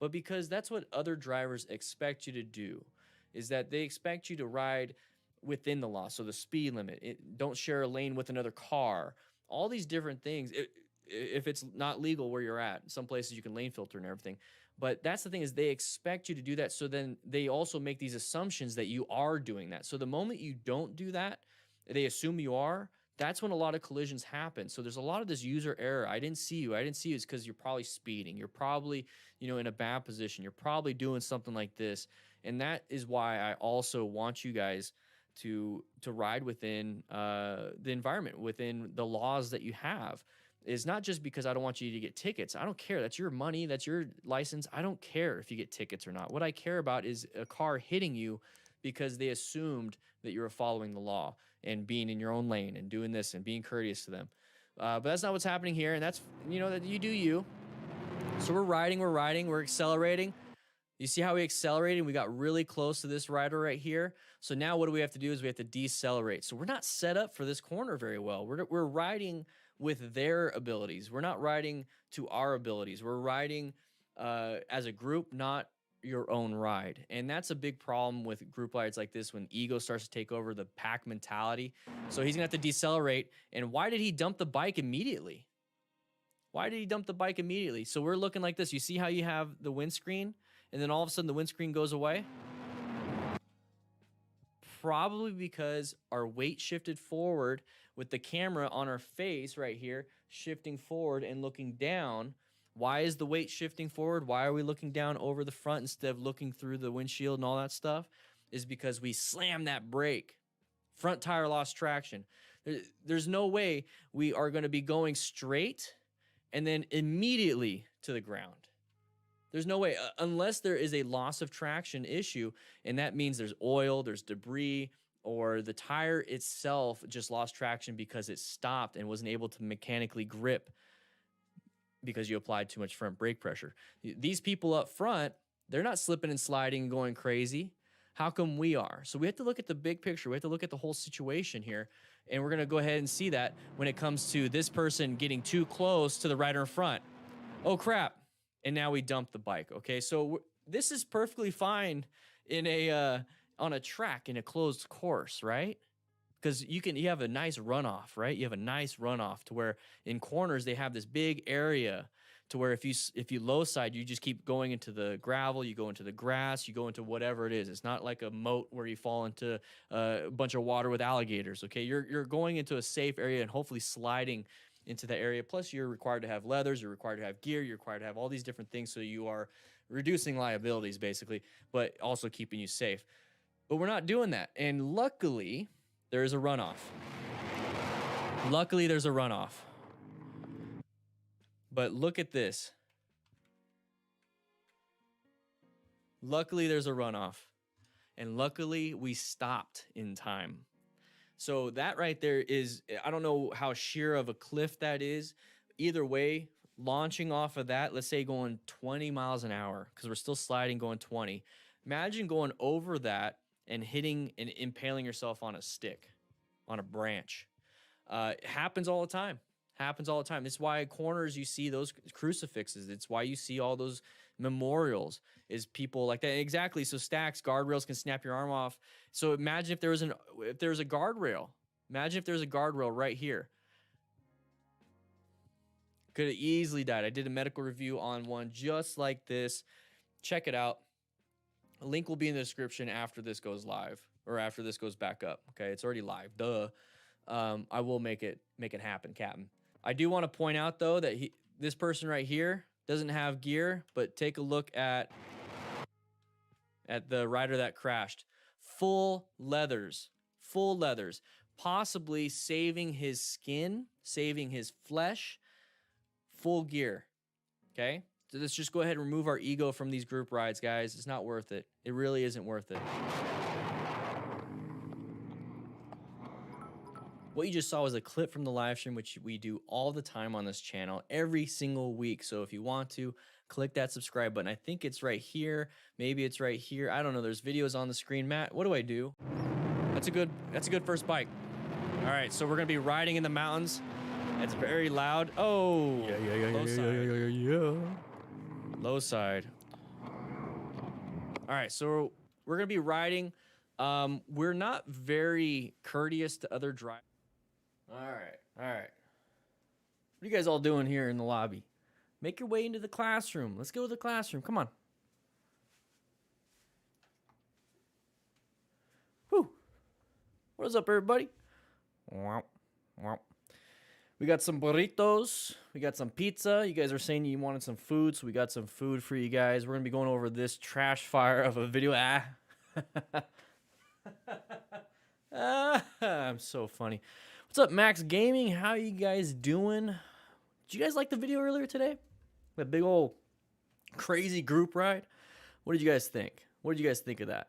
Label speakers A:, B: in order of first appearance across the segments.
A: but because that's what other drivers expect you to do, is that they expect you to ride within the law. So the speed limit, don't share a lane with another car, all these different things. If it's not legal where you're at, some places you can lane filter and everything. But that's the thing, is they expect you to do that. So then they also make these assumptions that you are doing that. So the moment you don't do that, they assume you are. That's when a lot of collisions happen. So there's a lot of this user error. I didn't see you. It's because you're probably speeding. You're probably, in a bad position. You're probably doing something like this. And that is why I also want you guys to ride within the environment, within the laws that you have. Is not just because I don't want you to get tickets. I don't care. That's your money. That's your license. I don't care if you get tickets or not. What I care about is a car hitting you because they assumed that you were following the law and being in your own lane and doing this and being courteous to them. But that's not what's happening here. And that's, that you do you. So we're riding, we're accelerating. You see how we accelerated? We got really close to this rider right here. So now what do we have to do is we have to decelerate. So we're not set up for this corner very well. We're riding with their abilities. We're not riding to our abilities. We're riding as a group, not your own ride. And that's a big problem with group rides like this, when ego starts to take over, the pack mentality. So he's gonna have to decelerate. And why did he dump the bike immediately? So we're looking like this. You see how you have the windscreen and then all of a sudden the windscreen goes away? Probably because our weight shifted forward with the camera on our face right here, shifting forward and looking down. Why is the weight shifting forward? Why are we looking down over the front instead of looking through the windshield and all that stuff? Is because we slammed that brake. Front tire lost traction. There's no way we are going to be going straight and then immediately to the ground. There's no way, unless there is a loss of traction issue, and that means there's oil, there's debris, or the tire itself just lost traction because it stopped and wasn't able to mechanically grip because you applied too much front brake pressure. These people up front, they're not slipping and sliding and going crazy. How come we are? So we have to look at the big picture. We have to look at the whole situation here. And we're going to go ahead and see that when it comes to this person getting too close to the rider in front. Oh, crap. And now we dump the bike. Okay, so this is perfectly fine in on a track in a closed course, right? Because you have a nice runoff, right? You have a nice runoff to where in corners they have this big area to where if you low side, you just keep going into the gravel, you go into the grass, you go into whatever it is. It's not like a moat where you fall into a bunch of water with alligators. Okay, you're going into a safe area and hopefully sliding into the area. Plus, you're required to have leathers, you're required to have gear, you're required to have all these different things. So you are reducing liabilities basically, but also keeping you safe. But we're not doing that, and luckily, there is a runoff. But look at this. Luckily, there's a runoff. And luckily, we stopped in time. So that right there is, I don't know how sheer of a cliff that is. Either way, launching off of that, let's say going 20 miles an hour, because we're still sliding going 20. Imagine going over that and hitting and impaling yourself on a stick, on a branch. It happens all the time. It's why at corners you see those crucifixes. It's why you see all those memorials, is people like that. Exactly. So stacks, guardrails can snap your arm off. So imagine if there was a guardrail. Imagine if there's a guardrail right here. Could have easily died. I did a medical review on one just like this. Check it out. A link will be in the description after this goes live, or after this goes back up. Okay, it's already live. Duh. I will make it happen, Captain. I do want to point out though that this person right here doesn't have gear, but take a look at the rider that crashed. Full leathers, possibly saving his skin, saving his flesh. Full gear. Okay. So let's just go ahead and remove our ego from these group rides, guys. It's not worth it. It really isn't worth it. What you just saw was a clip from the live stream, which we do all the time on this channel, every single week. So if you want to, click that subscribe button. I think it's right here. Maybe it's right here. I don't know. There's videos on the screen. Matt, what do I do? That's a good first bike. All right, so we're gonna be riding in the mountains. It's very loud. Oh, yeah. Low side. All right, so we're gonna be riding. We're not very courteous to other drivers. All right, all right. What are you guys all doing here in the lobby? Make your way into the classroom. Let's go to the classroom. Come on. Whew. What is up, everybody? Wow. Wow. We got some burritos. We got some pizza. You guys are saying you wanted some food, so we got some food for you guys. We're going to be going over this trash fire of a video. I'm so funny. What's up, Max Gaming? How you guys doing? Did you guys like the video earlier today? That big old crazy group ride? What did you guys think? What did you guys think of that?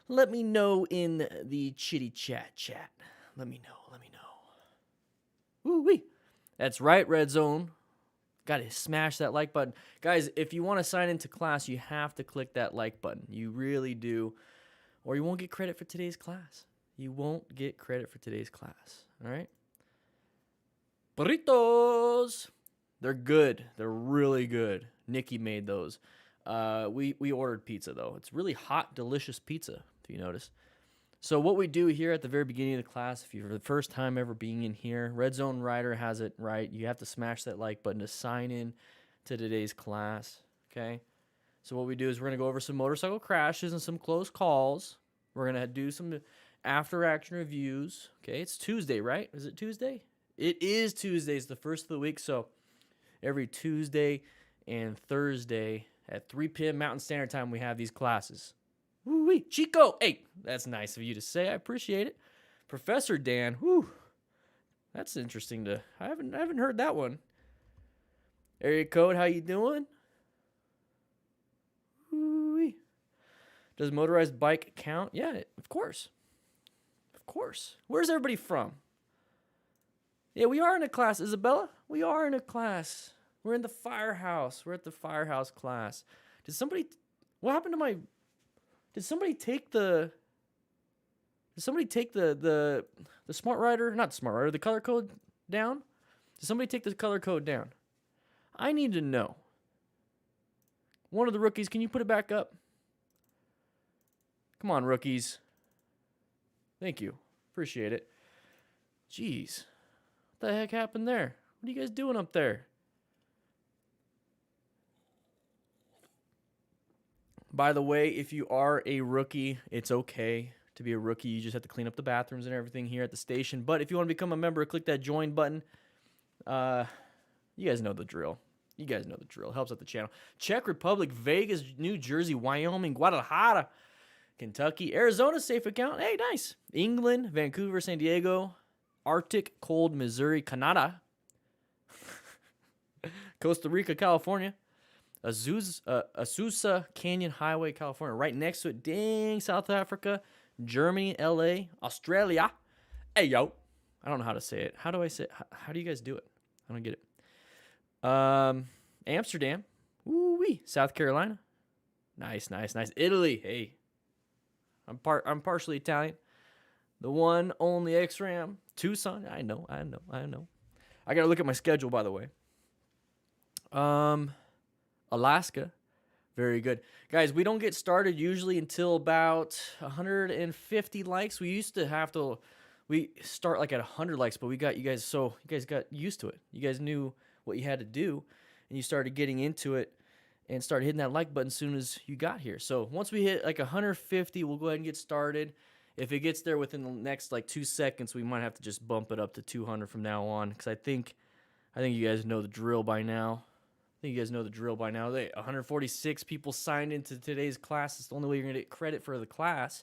A: Let me know in the chitty chat. Let me know. Woo-wee. That's right, Red Zone. Got to smash that like button. Guys, if you want to sign into class, you have to click that like button. You really do. Or you won't get credit for today's class. You won't get credit for today's class. All right? Burritos. They're good. They're really good. Nikki made those. We ordered pizza, though. It's really hot, delicious pizza, if you notice. So what we do here at the very beginning of the class, if you're the first time ever being in here, Red Zone Rider has it right. You have to smash that like button to sign in to today's class, okay? So what we do is we're going to go over some motorcycle crashes and some close calls. We're going to do some after-action reviews, okay? It's Tuesday, right? Is it Tuesday? It is Tuesday. It's the first of the week, so every Tuesday and Thursday at 3 p.m. Mountain Standard Time, we have these classes. Woo-wee. Chico, hey, that's nice of you to say. I appreciate it. Professor Dan, whoo, that's interesting to. I haven't heard that one. Area code, how you doing? Woo-wee. Does motorized bike count? Yeah, of course. Of course. Where's everybody from? Yeah, we are in a class, Isabella. We are in a class. We're in the firehouse. We're at the firehouse class. Did somebody? What happened to my? Did somebody take the smart rider? Not the smart rider, the color code down? Did somebody take the color code down? I need to know. One of the rookies, can you put it back up? Come on, rookies. Thank you. Appreciate it. Jeez. What the heck happened there? What are you guys doing up there? By the way, if you are a rookie, it's okay to be a rookie. You just have to clean up the bathrooms and everything here at the station. But if you want to become a member, click that join button. You guys know the drill. Helps out the channel. Czech Republic, Vegas, New Jersey, Wyoming, Guadalajara, Kentucky, Arizona, safe account. Hey, nice. England, Vancouver, San Diego, Arctic, cold, Missouri, Canada, Costa Rica, California. Azusa Canyon Highway, California. Right next to it, dang, South Africa, Germany, LA, Australia. Hey, yo. I don't know how to say it. How do I say it? How do you guys do it? I don't get it. Amsterdam. Woo-wee. South Carolina. Nice. Italy. Hey. I'm partially Italian. The one, only X-Ram. Tucson. I know. I got to look at my schedule, by the way. Alaska. Very good. Guys, we don't get started usually until about 150 likes. We start like at 100 likes, but you guys got used to it. You guys knew what you had to do, and you started getting into it and started hitting that like button as soon as you got here. So once we hit like 150, we'll go ahead and get started. If it gets there within the next like 2 seconds, we might have to just bump it up to 200 from now on, because I think you guys know the drill by now. 146 people signed into today's class. It's the only way you're going to get credit for the class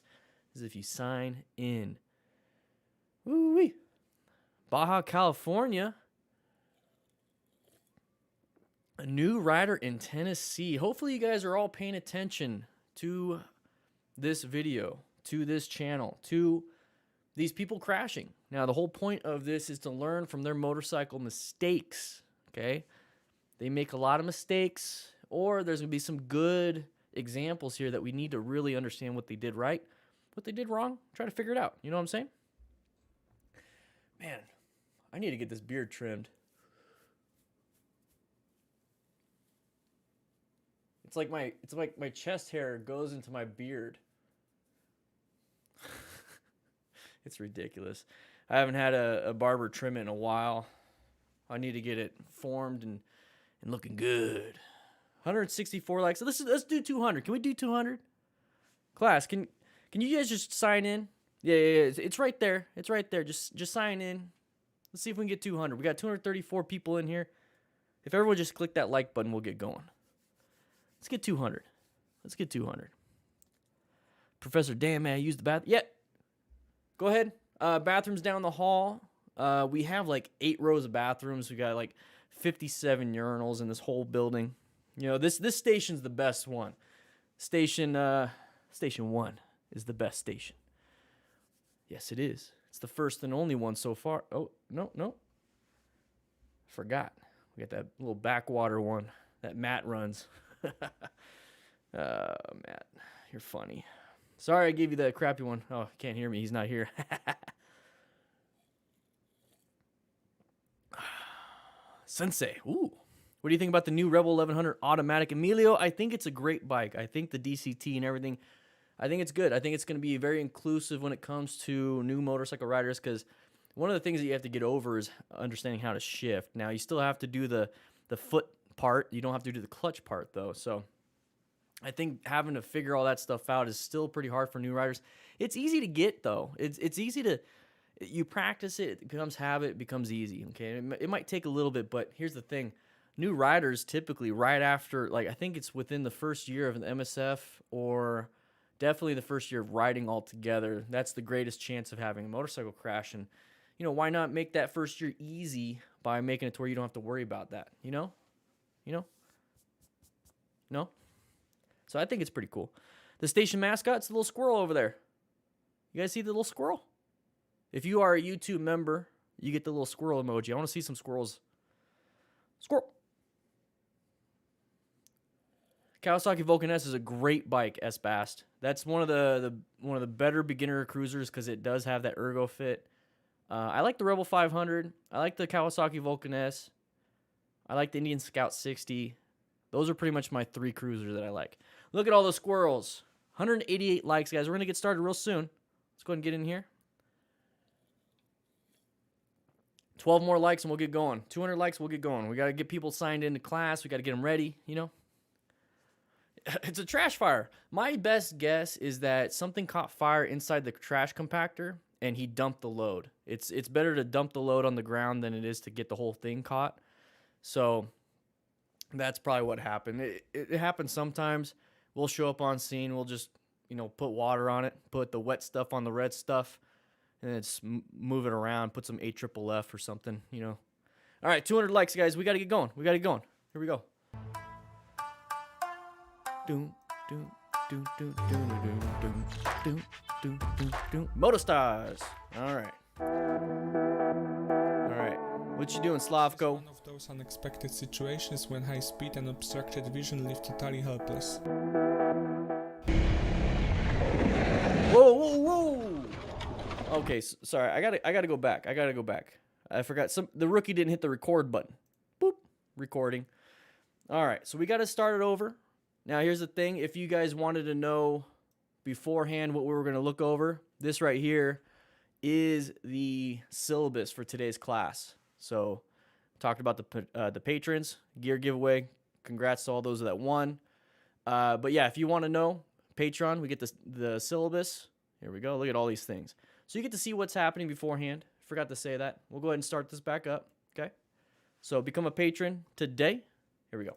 A: is if you sign in. Woo-wee. Baja California. A new rider in Tennessee. Hopefully you guys are all paying attention to this video, to this channel, to these people crashing. Now, the whole point of this is to learn from their motorcycle mistakes, okay? They make a lot of mistakes, or there's going to be some good examples here that we need to really understand what they did right, what they did wrong, try to figure it out. You know what I'm saying? Man, I need to get this beard trimmed. it's like my chest hair goes into my beard. It's ridiculous. I haven't had a barber trim it in a while. I need to get it formed and looking good. 164 likes. So let's do 200. Can we do 200? Class, can you guys just sign in? Yeah. It's right there. It's right there. Just sign in. Let's see if we can get 200. We got 234 people in here. If everyone just click that like button, we'll get going. Let's get 200. Let's get 200. Professor, damn man, I used the bathroom. Yeah. Go ahead. Bathrooms down the hall. We have like 8 rows of bathrooms. We got like 57 urinals in this whole building. You know, this station's the best one. Station 1 is the best station. Yes, it is. It's the first and only one so far. Oh, no. Forgot. We got that little backwater one that Matt runs. Matt, you're funny. Sorry I gave you that crappy one. Oh, can't hear me. He's not here. Sensei. Ooh. What do you think about the new Rebel 1100 automatic? Emilio, I think it's a great bike. I think the DCT and everything, I think it's good. I think it's going to be very inclusive when it comes to new motorcycle riders, because one of the things that you have to get over is understanding how to shift. Now, you still have to do the foot part. You don't have to do the clutch part, though. So I think having to figure all that stuff out is still pretty hard for new riders. It's easy to get, though. It's easy to... You practice it, it becomes habit, it becomes easy, okay? It might take a little bit, but here's the thing. New riders typically right after, like, I think it's within the first year of an MSF or definitely the first year of riding altogether, that's the greatest chance of having a motorcycle crash. And, you know, why not make that first year easy by making it to where you don't have to worry about that, you know? No? So I think it's pretty cool. The station mascot, it's the little squirrel over there. You guys see the little squirrel? If you are a YouTube member, you get the little squirrel emoji. I want to see some squirrels. Squirrel. Kawasaki Vulcan S is a great bike, S-Bast. That's one of the better beginner cruisers because it does have that ergo fit. I like the Rebel 500. I like the Kawasaki Vulcan S. I like the Indian Scout 60. Those are pretty much my 3 cruisers that I like. Look at all those squirrels. 188 likes, guys. We're going to get started real soon. Let's go ahead and get in here. 12 more likes and we'll get going. 200 likes, we'll get going. We got to get people signed into class. We got to get them ready, you know. It's a trash fire. My best guess is that something caught fire inside the trash compactor and he dumped the load. It's better to dump the load on the ground than it is to get the whole thing caught. So that's probably what happened. It happens sometimes. We'll show up on scene. We'll just, you know, put water on it, put the wet stuff on the red stuff, and then just move it around, put some AFFF or something, you know. All right, 200 likes, guys. We got to get going. We got to get going. Here we go. Motostars. All right. All right. What you doing, Slavko?
B: One of those unexpected situations when high speed and obstructed vision leave totally helpless.
A: Whoa. Okay, sorry. I gotta go back. I forgot the rookie didn't hit the record button. Boop. Recording. All right, so we got to start it over. Now, here's the thing. If you guys wanted to know beforehand what we were going to look over, this right here is the syllabus for today's class. So, talked about the patrons, gear giveaway. Congrats to all those that won. But yeah, if you want to know, Patreon, we get the syllabus. Here we go. Look at all these things. So you get to see what's happening beforehand. Forgot to say that. We'll go ahead and start this back up. Okay. So become a patron today. Here we go.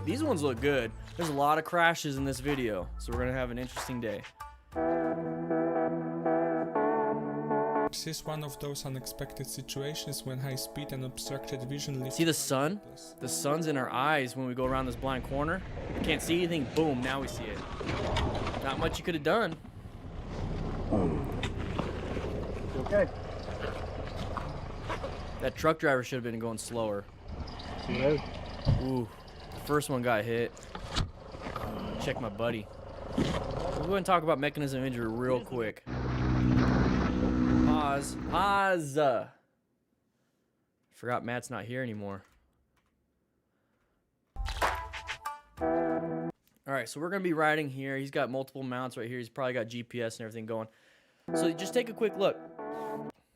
A: These ones look good. There's a lot of crashes in this video, so we're gonna have an interesting day.
B: This is one of those unexpected situations when high speed and obstructed vision leave.
A: See the sun? The sun's in our eyes when we go around this blind corner. Can't see anything. Boom, now we see it. Not much you could have done.
C: Okay.
A: That truck driver should have been going slower.
C: Hello.
A: Ooh, the first one got hit. Check my buddy. We'll go ahead and talk about mechanism of injury real quick. Pause. Forgot Matt's not here anymore. All right, so we're gonna be riding here. He's got multiple mounts right here. He's probably got GPS and everything going. So just take a quick look.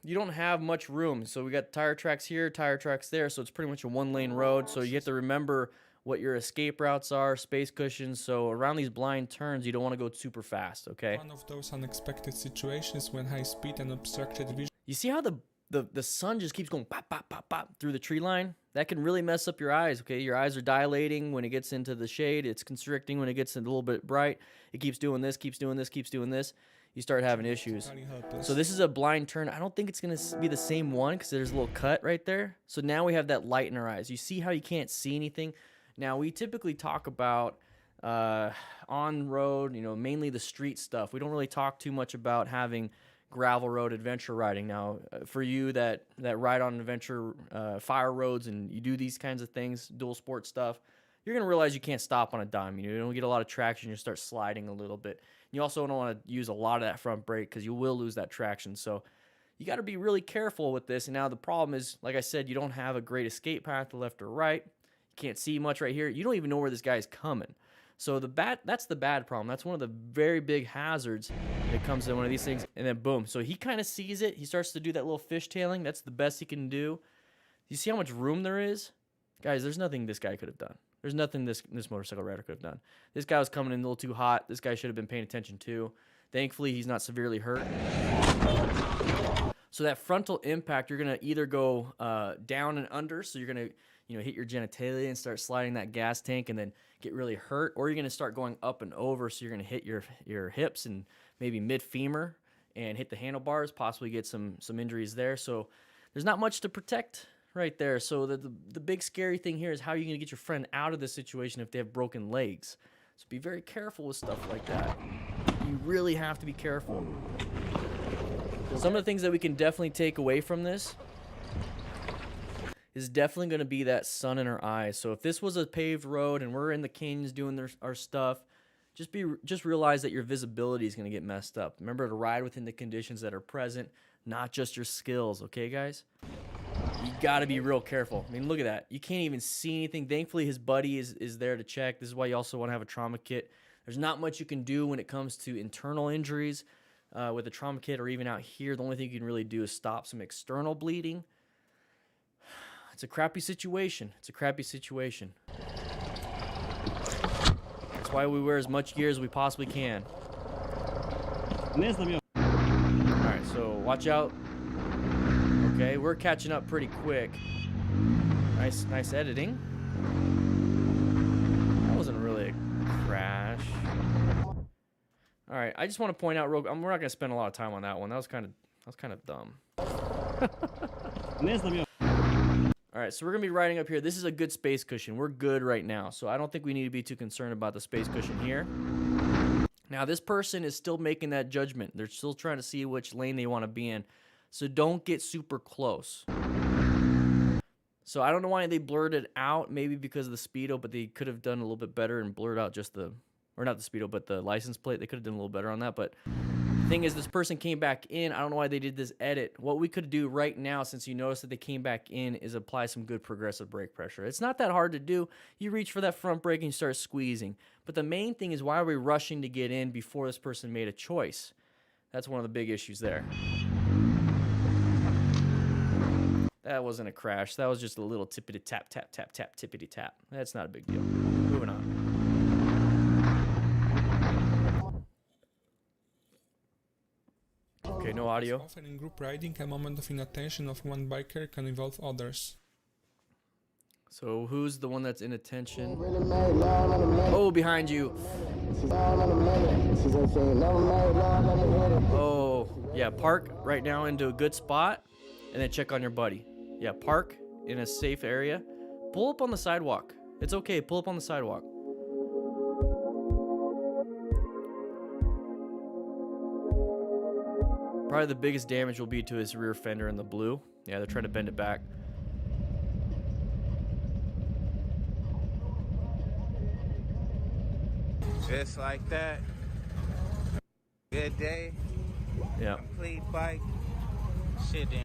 A: You don't have much room. So we got tire tracks here, tire tracks there. So it's pretty much a one-lane road. So you have to remember what your escape routes are, space cushions. So around these blind turns, you don't want to go super fast, okay?
B: One of those unexpected situations when high speed and obstructed vision.
A: You see how the sun just keeps going pop, pop, pop, pop through the tree line? That can really mess up your eyes, okay? Your eyes are dilating when it gets into the shade. It's constricting when it gets a little bit bright. It keeps doing this, keeps doing this, keeps doing this. You start having issues. So this is a blind turn. I don't think it's going to be the same one because there's a little cut right there. So now we have that light in our eyes. You see how you can't see anything? Now, we typically talk about on-road, you know, mainly the street stuff. We don't really talk too much about having gravel road adventure riding. Now, for you that ride on adventure fire roads and you do these kinds of things, dual sport stuff, you're going to realize you can't stop on a dime. You don't get a lot of traction. You start sliding a little bit. You also don't want to use a lot of that front brake because you will lose that traction. So you got to be really careful with this. And now the problem is, like I said, you don't have a great escape path to left or right. You can't see much right here. You don't even know where this guy's coming. So that's the bad problem. That's one of the very big hazards when it comes to one of these things. And then boom. So he kind of sees it. He starts to do that little fishtailing. That's the best he can do. You see how much room there is? Guys, there's nothing this guy could have done. There's nothing this motorcycle rider could have done. This guy was coming in a little too hot. This guy should have been paying attention too. Thankfully, he's not severely hurt. So that frontal impact, you're going to either go down and under. So you're going to hit your genitalia and start sliding that gas tank and then get really hurt, or you're going to start going up and over, so you're going to hit your hips and maybe mid-femur and hit the handlebars, possibly get some injuries there. So there's not much to protect right there. So the big scary thing here is how you're going to get your friend out of this situation if they have broken legs. So be very careful with stuff like that. You really have to be careful. Some of the things that we can definitely take away from this is definitely going to be that sun in our eyes. So if this was a paved road and we're in the canyons doing our stuff, just realize that your visibility is going to get messed up. Remember to ride within the conditions that are present, not just your skills, okay, guys? You got to be real careful. I mean, look at that. You can't even see anything. Thankfully, his buddy is there to check. This is why you also want to have a trauma kit. There's not much you can do when it comes to internal injuries with a trauma kit, or even out here. The only thing you can really do is stop some external bleeding. It's a crappy situation. It's a crappy situation. That's why we wear as much gear as we possibly can. Alright, so watch out. Okay, we're catching up pretty quick. Nice editing. That wasn't really a crash. Alright, I just want to point out we're not going to spend a lot of time on that one. That was kind of dumb. Alright, so we're going to be riding up here. This is a good space cushion. We're good right now, so I don't think we need to be too concerned about the space cushion here. Now, this person is still making that judgment. They're still trying to see which lane they want to be in, so don't get super close. So I don't know why they blurred it out, maybe because of the Speedo, but they could have done a little bit better and blurred out just or not the Speedo, but the license plate. They could have done a little better on that, but the thing is, this person came back in. I don't know why they did this edit. What we could do right now, since you notice that they came back in, is apply some good progressive brake pressure. It's not that hard to do. You reach for that front brake and you start squeezing. But the main thing is, why are we rushing to get in before this person made a choice? That's one of the big issues there. That wasn't a crash. That was just a little tippity tap, tap, tap, tap, tippity tap. That's not a big deal. Moving on. Okay, no audio.
B: Often in group riding, a moment of inattention of one biker can involve others.
A: So who's the one that's in attention? Oh, behind you. Oh, yeah, park right now into a good spot and then check on your buddy. Yeah, park in a safe area. Pull up on the sidewalk. It's okay, pull up on the sidewalk. Probably the biggest damage will be to his rear fender in the blue. Yeah, they're trying to bend it back.
D: Just like that. Good day.
A: Yeah.
D: Complete bike. Shit, then.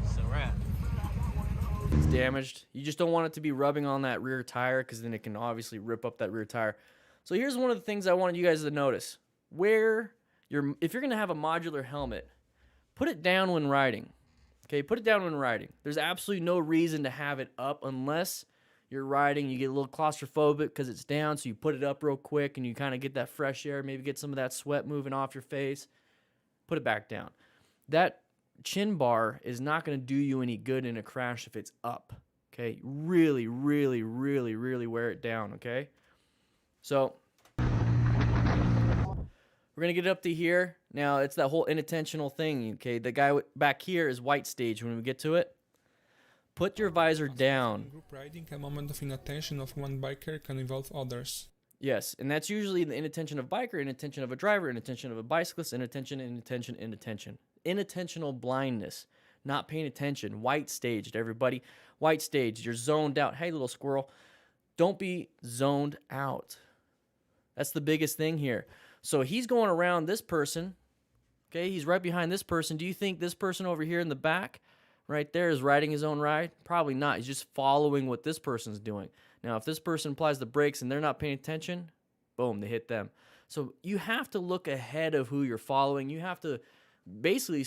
D: It's a wrap.
A: it's damaged. You just don't want it to be rubbing on that rear tire because then it can obviously rip up that rear tire. So here's one of the things I wanted you guys to notice. If you're going to have a modular helmet, put it down when riding. Okay, put it down when riding. There's absolutely no reason to have it up unless you're riding, you get a little claustrophobic because it's down, so you put it up real quick and you kind of get that fresh air, maybe get some of that sweat moving off your face. Put it back down. That chin bar is not going to do you any good in a crash if it's up. Okay, really, really, really, really wear it down, okay? So we're going to get it up to here. Now, it's that whole inattentional thing, okay? The guy back here is white stage when we get to it. Put your visor down.
B: In group riding, a moment of inattention of one biker can involve others.
A: Yes, and that's usually the inattention of biker, inattention of a driver, inattention of a bicyclist, inattention. Inattentional blindness, not paying attention, white staged, everybody. White staged, you're zoned out. Hey, little squirrel, don't be zoned out. That's the biggest thing here. So he's going around this person, okay? He's right behind this person. Do you think this person over here in the back right there is riding his own ride? Probably not. He's just following what this person's doing. Now, if this person applies the brakes and they're not paying attention, boom, they hit them. So you have to look ahead of who you're following. You have to basically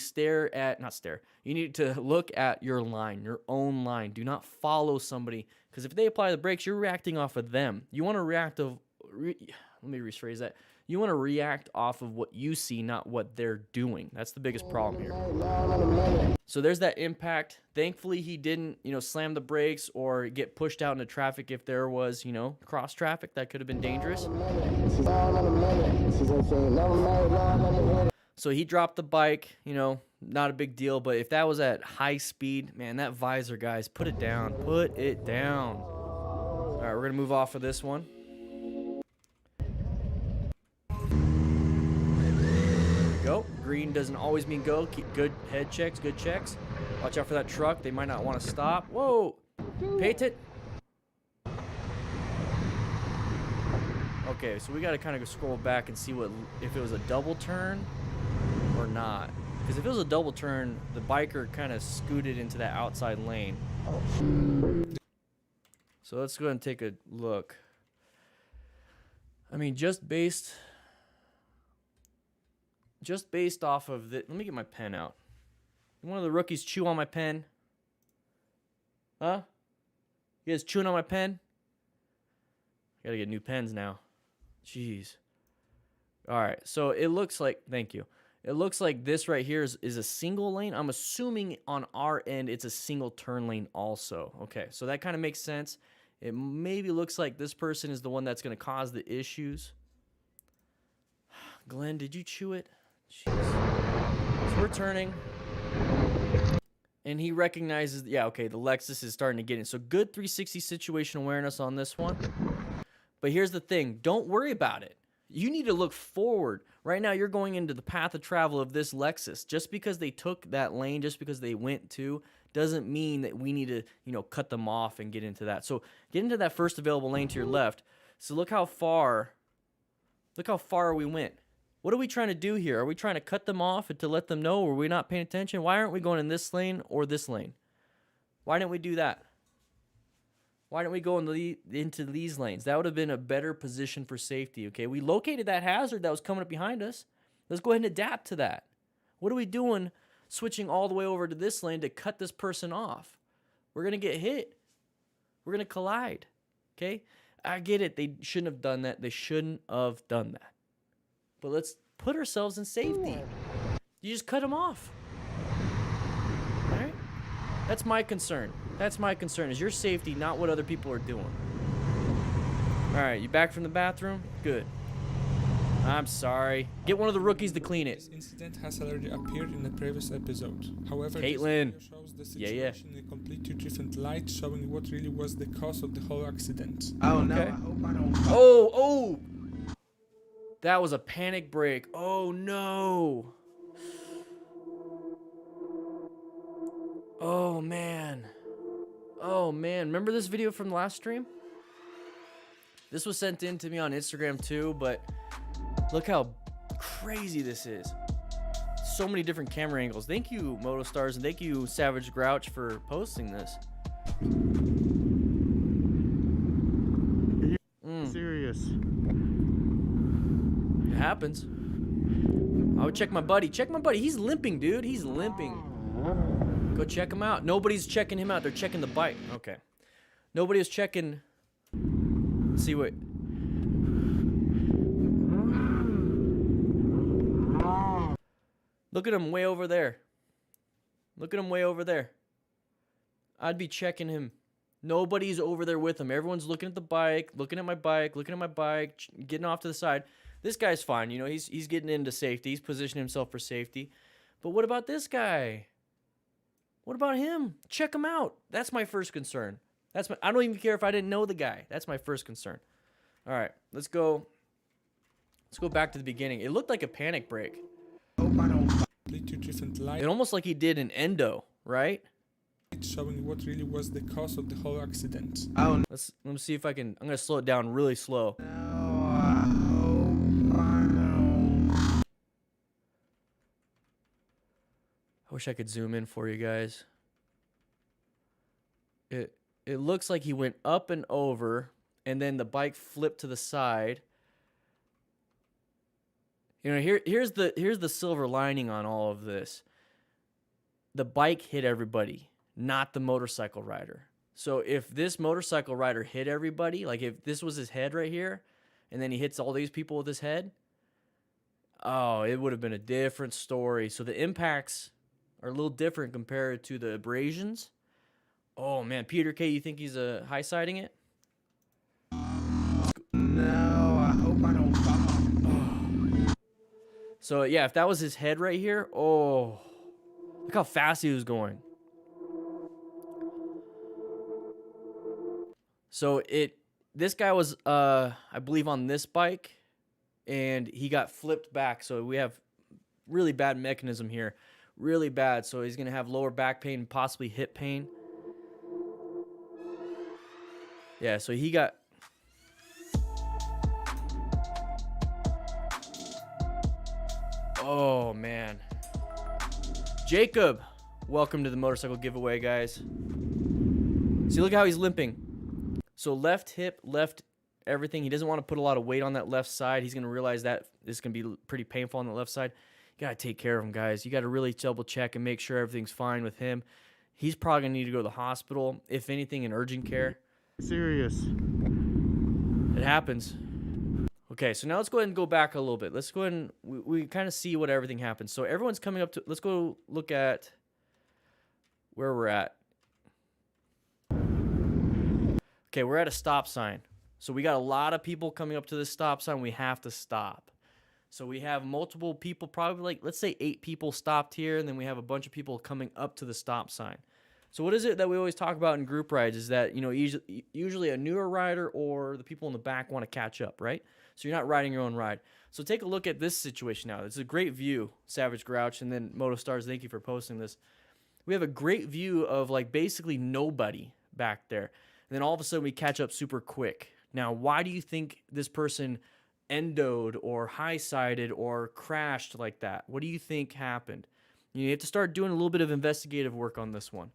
A: you need to look at your line, your own line. Do not follow somebody, because if they apply the brakes, you're reacting off of them. You want to let me rephrase that. You want to react off of what you see, not what they're doing. That's the biggest problem here. So there's that impact. Thankfully, he didn't, slam the brakes or get pushed out into traffic if there was, cross traffic. That could have been dangerous. So he dropped the bike, not a big deal. But if that was at high speed, man, that visor, guys, put it down. Put it down. All right, we're going to move off of this one. Go. Green doesn't always mean go. Keep good head checks, good checks. Watch out for that truck. They might not want to stop. Whoa. Pay it. Okay, so we got to kind of scroll back and see if it was a double turn or not. Because if it was a double turn, the biker kind of scooted into that outside lane. So let's go ahead and take a look. I mean, just based off of let me get my pen out. One of the rookies chew on my pen. Huh? You guys chewing on my pen? I gotta get new pens now. Jeez. Alright, so it looks like, thank you. It looks like this right here is a single lane. I'm assuming on our end it's a single turn lane also. Okay, so that kind of makes sense. It maybe looks like this person is the one that's gonna cause the issues. Glenn, did you chew it? Jeez. So we're turning. And he recognizes, yeah, okay, the Lexus is starting to get in. So good 360 situation awareness on this one. But here's the thing. Don't worry about it. You need to look forward. Right now, you're going into the path of travel of this Lexus. Just because they took that lane, just because they went to, doesn't mean that we need to, cut them off and get into that. So get into that first available lane to your left. So look how far we went. What are we trying to do here? Are we trying to cut them off and to let them know, or are we not paying attention? Why aren't we going in this lane or this lane? Why didn't we do that? Why didn't we go into these lanes? That would have been a better position for safety, okay? We located that hazard that was coming up behind us. Let's go ahead and adapt to that. What are we doing switching all the way over to this lane to cut this person off? We're going to get hit. We're going to collide, okay? I get it. They shouldn't have done that. They shouldn't have done that. But let's put ourselves in safety. You just cut them off. All right? That's my concern. That's my concern, is your safety, not what other people are doing. All right, you back from the bathroom? Good. I'm sorry. Get one of the rookies to clean it.
B: This incident has already appeared in a previous episode. However,
A: Caitlin.
B: this video shows the situation in a completely different light, showing what really was the cause of the whole accident.
D: Oh no,
A: Okay.
D: I hope I don't.
A: Oh! That was a panic brake. Oh, no. Oh, man. Oh, man. Remember this video from the last stream? This was sent in to me on Instagram, too, but look how crazy this is. So many different camera angles. Thank you, MotoStars, and thank you, Savage Grouch, for posting this.
C: Serious.
A: It happens. I would check my buddy. Check my buddy. He's limping, dude. He's limping. Go check him out. Nobody's checking him out. They're checking the bike. Okay. Nobody was checking. Let's see what. Look at him way over there. Look at him way over there. I'd be checking him. Nobody's over there with him. Everyone's looking at the bike, looking at my bike, getting off to the side. This guy's fine. You know, he's getting into safety. He's positioning himself for safety. But what about this guy? What about him? Check him out. That's my first concern. I don't even care if I didn't know the guy. That's my first concern. All right, let's go back to the beginning. It looked like a panic brake.
B: Completely different light
A: It almost like he did an endo, right?
B: showing what really was the cause of the whole accident.
A: Let me see if I can. I'm gonna slow it down really slow. I wish I could zoom in for you guys. It looks like he went up and over, and then the bike flipped to the side. You know, here's the silver lining on all of this. The bike hit everybody, not the motorcycle rider. So if this motorcycle rider hit everybody, like if this was his head right here, and then he hits all these people with his head, oh, it would have been a different story. So the impacts are a little different compared to the abrasions. Oh man, Peter K, you think he's high-siding it?
D: No, I hope I don't fall.
A: So yeah, if that was his head right here, oh, look how fast he was going. So this guy was, I believe, on this bike, and he got flipped back. So we have really bad mechanism here, really bad. So he's gonna have lower back pain, possibly hip pain. Yeah, so he got. Oh man, Jacob, welcome to the motorcycle giveaway, guys. See, look how he's limping. So left hip, left everything. He doesn't want to put a lot of weight on that left side. He's going to realize that it's going to be pretty painful on the left side. You got to take care of him, guys. You got to really double check and make sure everything's fine with him. He's probably going to need to go to the hospital, if anything, in urgent care.
C: Serious.
A: It happens. Okay, so now let's go ahead and go back a little bit. Let's go ahead and we kind of see what everything happens. So everyone's coming up to, let's go look at where we're at. Okay, we're at a stop sign. So we got a lot of people coming up to this stop sign. We have to stop. So we have multiple people, probably like, let's say 8 people stopped here, and then we have a bunch of people coming up to the stop sign. So what is it that we always talk about in group rides is that, you know, usually a newer rider or the people in the back want to catch up, right? So you're not riding your own ride. So take a look at this situation now. It's a great view, Savage Grouch, and then MotoStars, thank you for posting this. We have a great view of like basically nobody back there. And then all of a sudden we catch up super quick. Now, why do you think this person endoed or high-sided or crashed like that? What do you think happened? You have to start doing a little bit of investigative work on this one.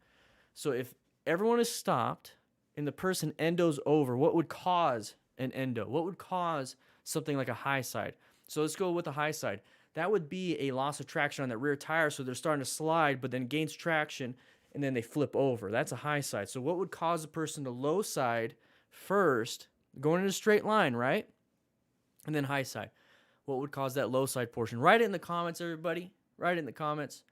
A: So if everyone is stopped and the person endos over, what would cause an endo? What would cause something like a high side? So let's go with a high side. That would be a loss of traction on that rear tire, so they're starting to slide, but then gains traction, and then they flip over. That's a high side. So what would cause a person to low side first, going in a straight line, right? And then high side. What would cause that low side portion? Write it in the comments, everybody. Write it in the comments.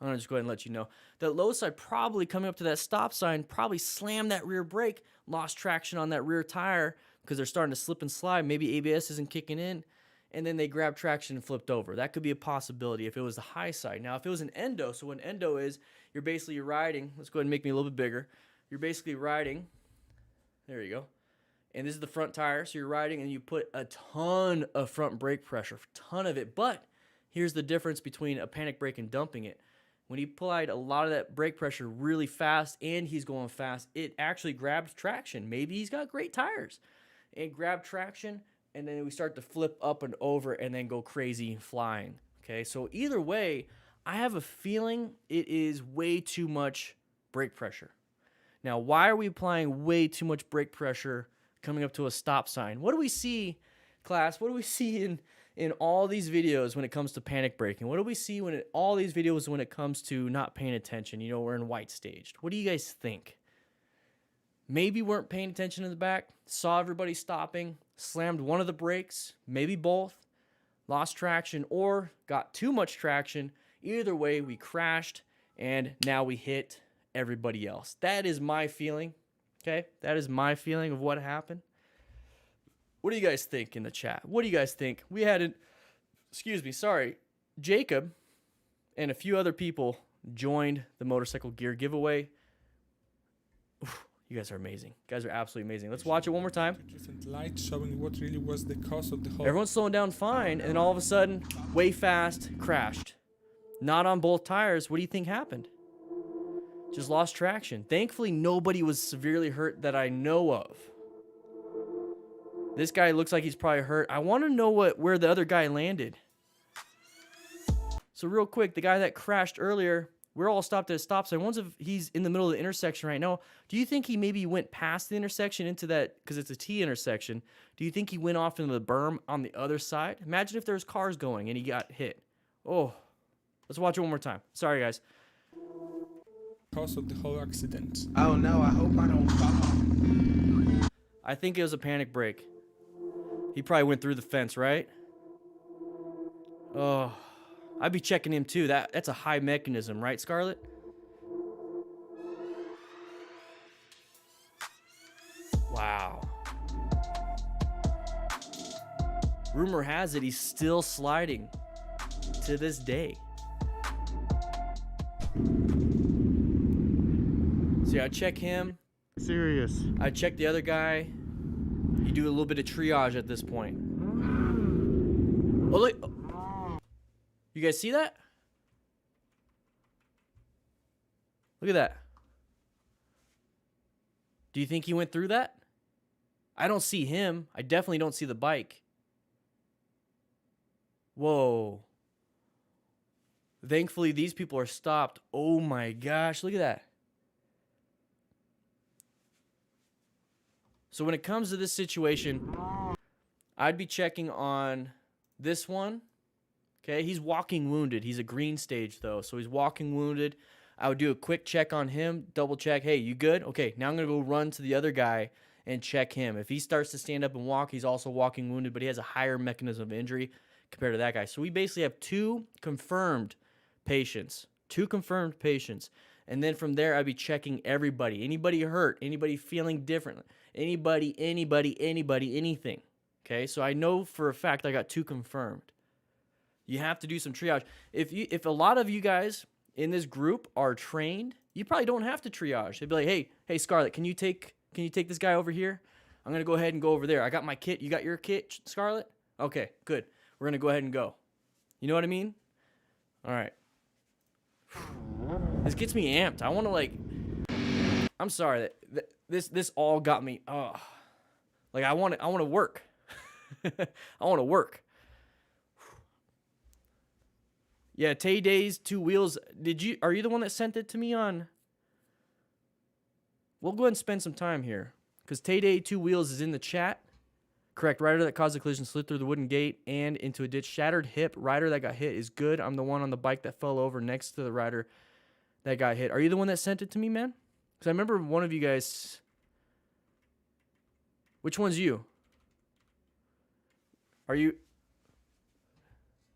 A: I'm going to just go ahead and let you know. That low side probably coming up to that stop sign, probably slammed that rear brake, lost traction on that rear tire because they're starting to slip and slide. Maybe ABS isn't kicking in, and then they grabbed traction and flipped over. That could be a possibility if it was the high side. Now, if it was an endo, so what an endo is, you're basically riding. Let's go ahead and make me a little bit bigger. You're basically riding. There you go. And this is the front tire, so you're riding and you put a ton of front brake pressure, ton of it. But here's the difference between a panic brake and dumping it. When he applied a lot of that brake pressure really fast and he's going fast, it actually grabs traction. Maybe he's got great tires. It grabbed traction, and then we start to flip up and over and then go crazy flying. Okay, so either way, I have a feeling it is way too much brake pressure. Now, why are we applying way too much brake pressure coming up to a stop sign? What do we see, class? What do we see in all these videos when it comes to panic braking? What do we see all these videos when it comes to not paying attention? You know, we're in white staged. What do you guys think? Maybe weren't paying attention in the back, saw everybody stopping, slammed one of the brakes, maybe both, lost traction, or got too much traction. Either way, we crashed, and now we hit everybody else. That is my feeling, okay? That is my feeling of what happened. What do you guys think in the chat? What do you guys think? We had Jacob and a few other people joined the motorcycle gear giveaway. Oof, you guys are amazing. You guys are absolutely amazing. Let's watch it one more time.
B: Different lights showing what really was the cause of the whole.
A: Everyone's slowing down fine, and then all of a sudden, way fast, crashed. Not on both tires. What do you think happened? Just lost traction. Thankfully, nobody was severely hurt that I know of. This guy looks like he's probably hurt. I want to know where the other guy landed. So real quick, the guy that crashed earlier, we're all stopped at a stop sign. Once he's in the middle of the intersection right now, do you think he maybe went past the intersection into that, because it's a T intersection, do you think he went off into the berm on the other side? Imagine if there's cars going and he got hit. Oh, let's watch it one more time. Sorry, guys.
B: Cause of the whole accident.
D: Oh no, I hope I don't fall.
A: I think it was a panic brake. He probably went through the fence, right? Oh, I'd be checking him too. That's a high mechanism, right, Scarlett? Wow. Rumor has it he's still sliding to this day. So yeah, I check him.
C: Serious.
A: I check the other guy. You do a little bit of triage at this point. Oh, look. You guys see that? Look at that. Do you think he went through that? I don't see him. I definitely don't see the bike. Whoa. Thankfully, these people are stopped. Oh my gosh, look at that. So when it comes to this situation, I'd be checking on this one. Okay, he's walking wounded. He's a green stage though, so he's walking wounded. I would do a quick check on him, double check. Hey, you good? Okay, now I'm going to go run to the other guy and check him. If he starts to stand up and walk, he's also walking wounded, but he has a higher mechanism of injury compared to that guy. So we basically have two confirmed patients. And then from there, I'd be checking everybody. Anybody hurt? Anybody feeling differently? Anybody, anything. Okay, so I know for a fact I got two confirmed. You have to do some triage. If a lot of you guys in this group are trained, you probably don't have to triage. They'd be like, hey, Scarlett, can you take this guy over here? I'm gonna go ahead and go over there. I got my kit. You got your kit, Scarlett? Okay, good. We're gonna go ahead and go. You know what I mean? All right. This gets me amped. I want to I'm sorry that this all got me. Like I want to work. I want to work. Yeah, Tay Days, 2 Wheels. Are you the one that sent it to me on? We'll go ahead and spend some time here. Because Tay Day 2 Wheels is in the chat. Correct. Rider that caused the collision slid through the wooden gate and into a ditch. Shattered hip. Rider that got hit is good. I'm the one on the bike that fell over next to the rider that got hit. Are you the one that sent it to me, man? Because I remember one of you guys. Which one's you? Are you?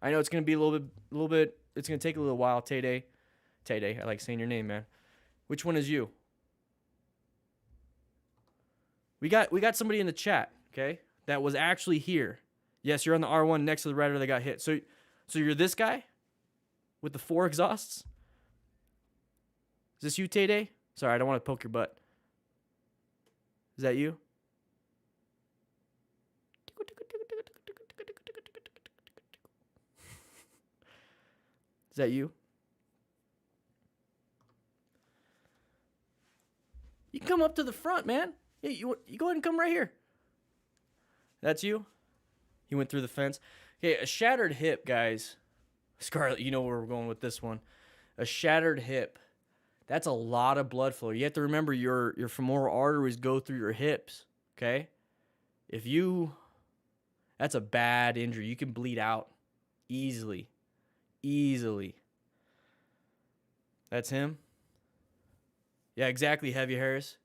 A: I know it's gonna be a little bit. It's gonna take a little while. Tay Day, I like saying your name, man. Which one is you? We got somebody in the chat, okay, that was actually here. Yes, you're on the R1 next to the rider that got hit. So you're this guy with the 4 exhausts. Is this you, Tay Day? Sorry, I don't want to poke your butt. Is that you? Is that you? You can come up to the front, man. Yeah, you go ahead and come right here. That's you? He went through the fence. Okay, a shattered hip, guys. Scarlett, you know where we're going with this one. A shattered hip. That's a lot of blood flow. You have to remember your femoral arteries go through your hips, okay? That's a bad injury. You can bleed out easily. That's him. Yeah, exactly, Heavy Harris.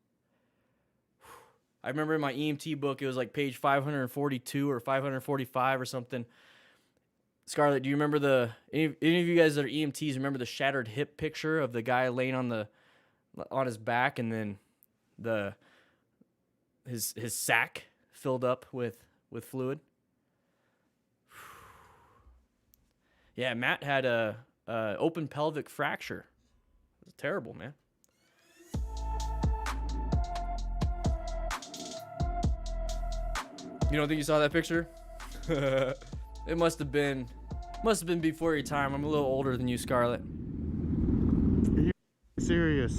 A: I remember in my EMT book, it was like page 542 or 545 or something. Scarlett, do you remember any of you guys that are EMTs remember the shattered hip picture of the guy laying on his back and then his sack filled up with fluid? Yeah, Matt had a open pelvic fracture. It was terrible, man. You don't think you saw that picture? It must have been before your time. I'm a little older than you, Scarlett.
C: Serious.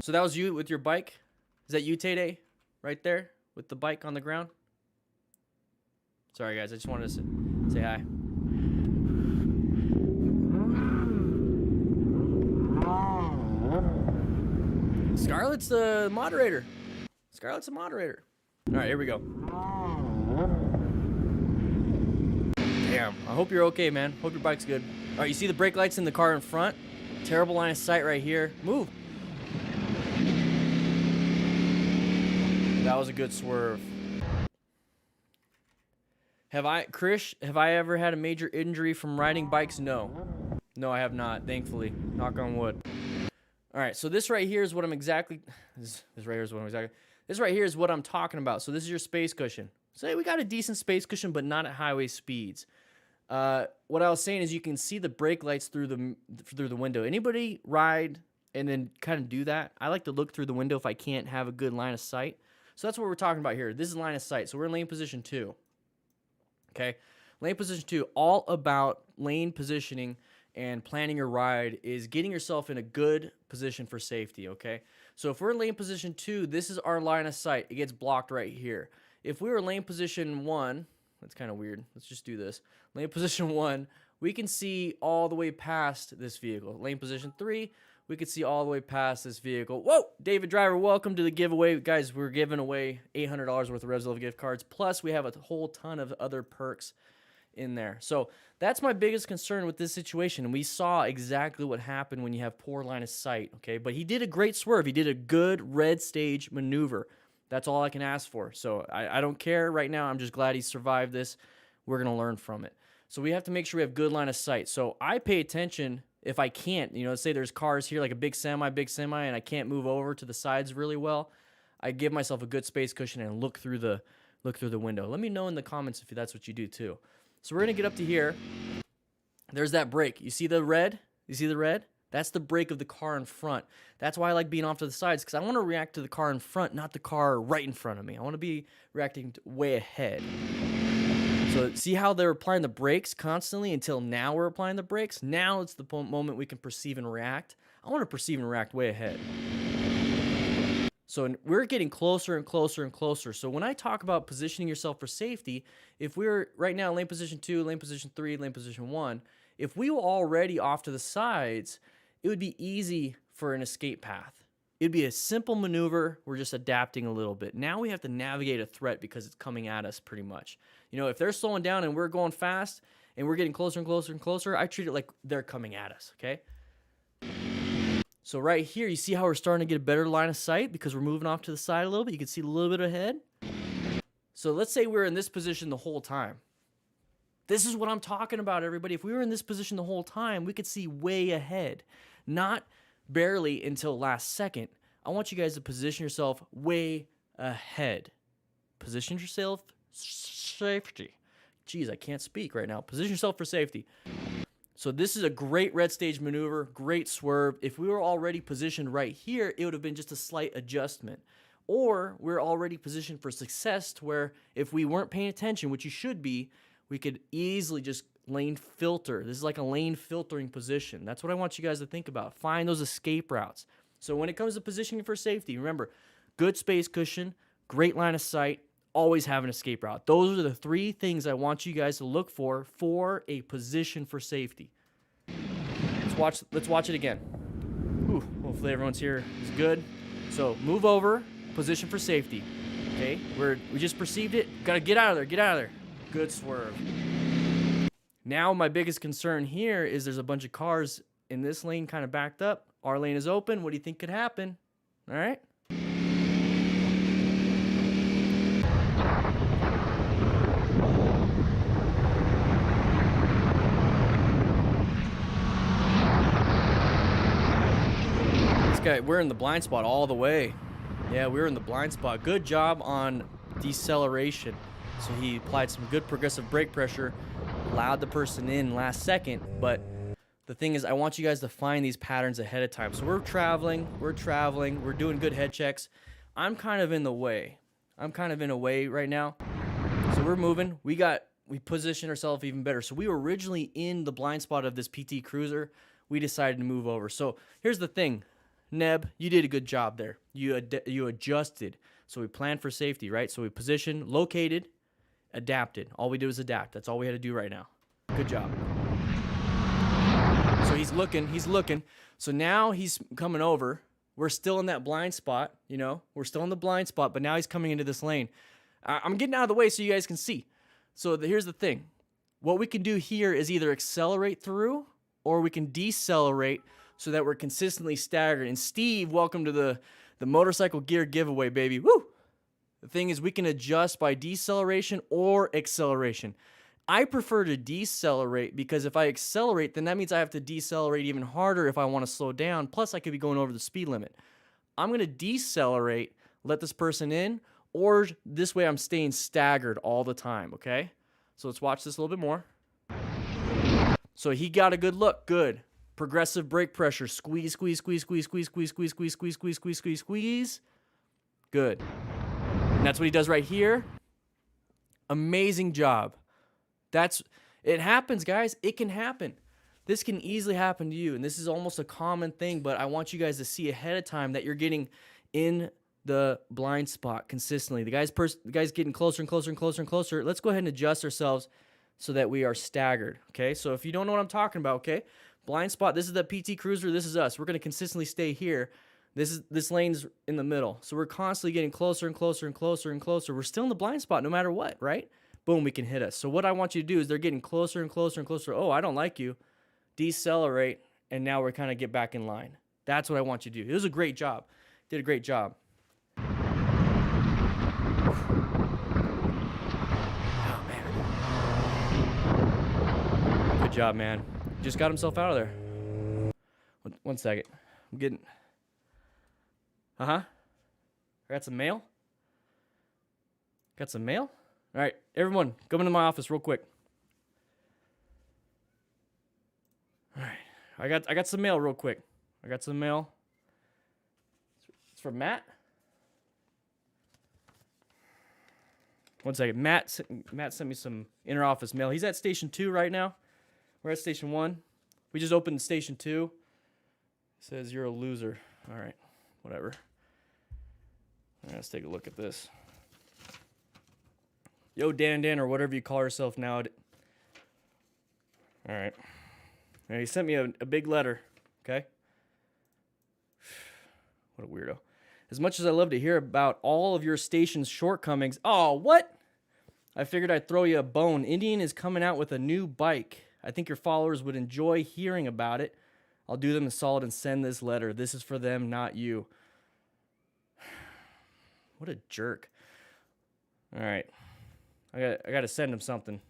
A: So that was you with your bike? Is that you, Tay-Day? Right there with the bike on the ground? Sorry, guys. I just wanted to say hi. Scarlett's the moderator. Scarlett's a moderator. All right, here we go. Damn, I hope you're okay, man. Hope your bike's good. All right, you see the brake lights in the car in front? Terrible line of sight right here. Move. That was a good swerve. Krish, have I ever had a major injury from riding bikes? No. No, I have not, thankfully. Knock on wood. All right, so this right here is what I'm exactly... This right here is what I'm talking about. So this is your space cushion. Say we got a decent space cushion, but not at highway speeds. What I was saying is you can see the brake lights through the window. Anybody ride and then kind of do that? I like to look through the window if I can't have a good line of sight. So that's what we're talking about here. This is line of sight. So we're in lane position 2. Okay? Lane position 2, all about lane positioning and planning your ride is getting yourself in a good position for safety, okay? So if we're in lane position 2, this is our line of sight. It gets blocked right here. If we were lane position 1, that's kind of weird. Let's just do this. Lane position 1, we can see all the way past this vehicle. Lane position 3, we can see all the way past this vehicle. Whoa! David Driver, welcome to the giveaway. Guys, we're giving away $800 worth of ResLove gift cards. Plus, we have a whole ton of other perks in there. So that's my biggest concern with this situation. And we saw exactly what happened when you have poor line of sight, okay? But he did a great swerve. He did a good red stage maneuver. That's all I can ask for. So I don't care right now. I'm just glad he survived this. We're going to learn from it. So we have to make sure we have good line of sight. So I pay attention if I can't, let's say there's cars here like a big semi, and I can't move over to the sides really well. I give myself a good space cushion and look through the window. Let me know in the comments if that's what you do too. So we're going to get up to here. There's that brake. You see the red? You see the red? That's the brake of the car in front. That's why I like being off to the sides, because I want to react to the car in front, not the car right in front of me. I want to be reacting way ahead. So see how they're applying the brakes constantly until now we're applying the brakes? Now it's the moment we can perceive and react. I want to perceive and react way ahead. So we're getting closer and closer and closer. So when I talk about positioning yourself for safety, if we're right now lane position 2, lane position 3, lane position 1, if we were already off to the sides, it would be easy for an escape path. It'd be a simple maneuver. We're just adapting a little bit. Now we have to navigate a threat because it's coming at us pretty much. If they're slowing down and we're going fast and we're getting closer and closer and closer, I treat it like they're coming at us, okay? So right here, you see how we're starting to get a better line of sight because we're moving off to the side a little bit. You can see a little bit ahead. So let's say we're in this position the whole time. This is what I'm talking about, everybody. If we were in this position the whole time, we could see way ahead. Not barely until last second. I want you guys to position yourself way ahead. Position yourself safety. Jeez, I can't speak right now. Position yourself for safety. So this is a great red stage maneuver, great swerve. If we were already positioned right here, it would have been just a slight adjustment. Or we're already positioned for success to where if we weren't paying attention, which you should be, we could easily just lane filter. This is like a lane filtering position. That's what I want you guys to think about. Find those escape routes. So when it comes to positioning for safety, remember, good space cushion, great line of sight, always have an escape route. Those are the 3 things I want you guys to look for a position for safety. Let's watch it again. Ooh, Hopefully everyone's here is good. So move over, position for safety. Okay, we just perceived it. Gotta get out of there, get out of there. Good swerve. Now my biggest concern here is there's a bunch of cars in this lane kind of backed up. Our lane is open. What do you think could happen? All right. This guy, we're in the blind spot all the way. Yeah, we were in the blind spot. Good job on deceleration. So he applied some good progressive brake pressure, allowed the person in last second. But the thing is, I want you guys to find these patterns ahead of time. So we're traveling, we're doing good head checks. I'm kind of in the way. Right now. So we're moving. We positioned ourselves even better. So we were originally in the blind spot of this PT Cruiser. We decided to move over. So here's the thing. Neb, you did a good job there. You adjusted. So we planned for safety, right? So we positioned, located, adapted. All we did was adapt. That's all we had to do right now. Good job. So he's looking. So now he's coming over. We're still in that blind spot, you know? We're still in the blind spot, but now he's coming into this lane. I'm getting out of the way so you guys can see. So here's the thing. What we can do here is either accelerate through or we can decelerate so that we're consistently staggered. And Steve, welcome to the motorcycle gear giveaway, baby. Woo! The thing is, we can adjust by deceleration or acceleration. I prefer to decelerate because if I accelerate, then that means I have to decelerate even harder if I want to slow down. Plus, I could be going over the speed limit. I'm going to decelerate, let this person in, or this way I'm staying staggered all the time, okay? So let's watch this a little bit more. So he got a good look. Good. Progressive brake pressure. Squeeze, squeeze, squeeze, squeeze, squeeze, squeeze, squeeze, squeeze, squeeze, squeeze, squeeze, squeeze, squeeze. Good. And that's what he does right here. Amazing job. It happens, guys. It can happen. This can easily happen to you. And this is almost a common thing, but I want you guys to see ahead of time that you're getting in the blind spot consistently. The guy's getting closer and closer and closer and closer. Let's go ahead and adjust ourselves so that we are staggered. Okay. So if you don't know what I'm talking about, okay, blind spot, this is the PT Cruiser. This is us. We're going to consistently stay here. This lane's in the middle. So we're constantly getting closer and closer and closer and closer. We're still in the blind spot no matter what, right? Boom, we can hit us. So what I want you to do is they're getting closer and closer and closer. Oh, I don't like you. Decelerate, and now we're kind of get back in line. That's what I want you to do. It was a great job. Did a great job. Oh, man. Good job, man. Just got himself out of there. One second. I'm getting... I got some mail? Got some mail? All right, everyone, come into my office real quick. All right, I got some mail real quick. I got some mail. It's from Matt. One second, Matt sent me some inter-office mail. He's at Station 2 right now. We're at Station 1. We just opened Station 2. It says you're a loser. All right, whatever. All right, let's take a look at this. Yo, Dan, or whatever you call yourself now. All right. He sent me a big letter, okay? What a weirdo. As much as I love to hear about all of your station's shortcomings. Oh, what? I figured I'd throw you a bone. Indian is coming out with a new bike. I think your followers would enjoy hearing about it. I'll do them a solid and send this letter. This is for them, not you. What a jerk. All right. I got to send him something.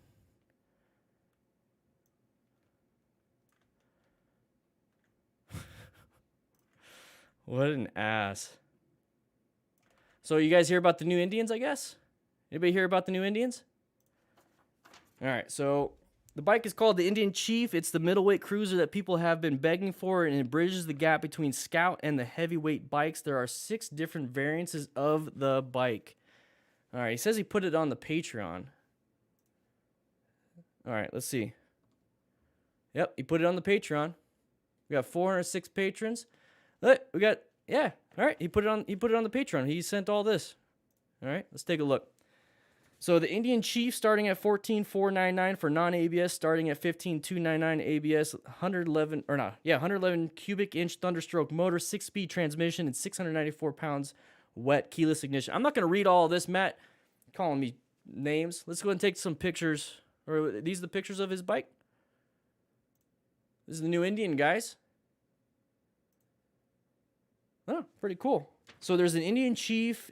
A: What an ass. So you guys hear about the new Indians, I guess? Anybody hear about the new Indians? All right, so the bike is called the Indian Chief. It's the middleweight cruiser that people have been begging for, and it bridges the gap between Scout and the heavyweight bikes. There are 6 different variances of the bike. All right, he says he put it on the Patreon. All right, let's see. Yep, he put it on the Patreon. We got 406 patrons. Look, we got, yeah, all right, he put it on the Patreon. He sent all this. All right, let's take a look. So the Indian Chief starting at 14,499 for non-ABS, starting at 15,299 ABS, 111 cubic inch Thunderstroke motor, 6-speed transmission, and 694 pounds wet keyless ignition. I'm not going to read all of this, Matt calling me names. Let's go ahead and take some pictures. Or these are the pictures of his bike. This is the new Indian, guys. Oh, pretty cool. So there's an Indian Chief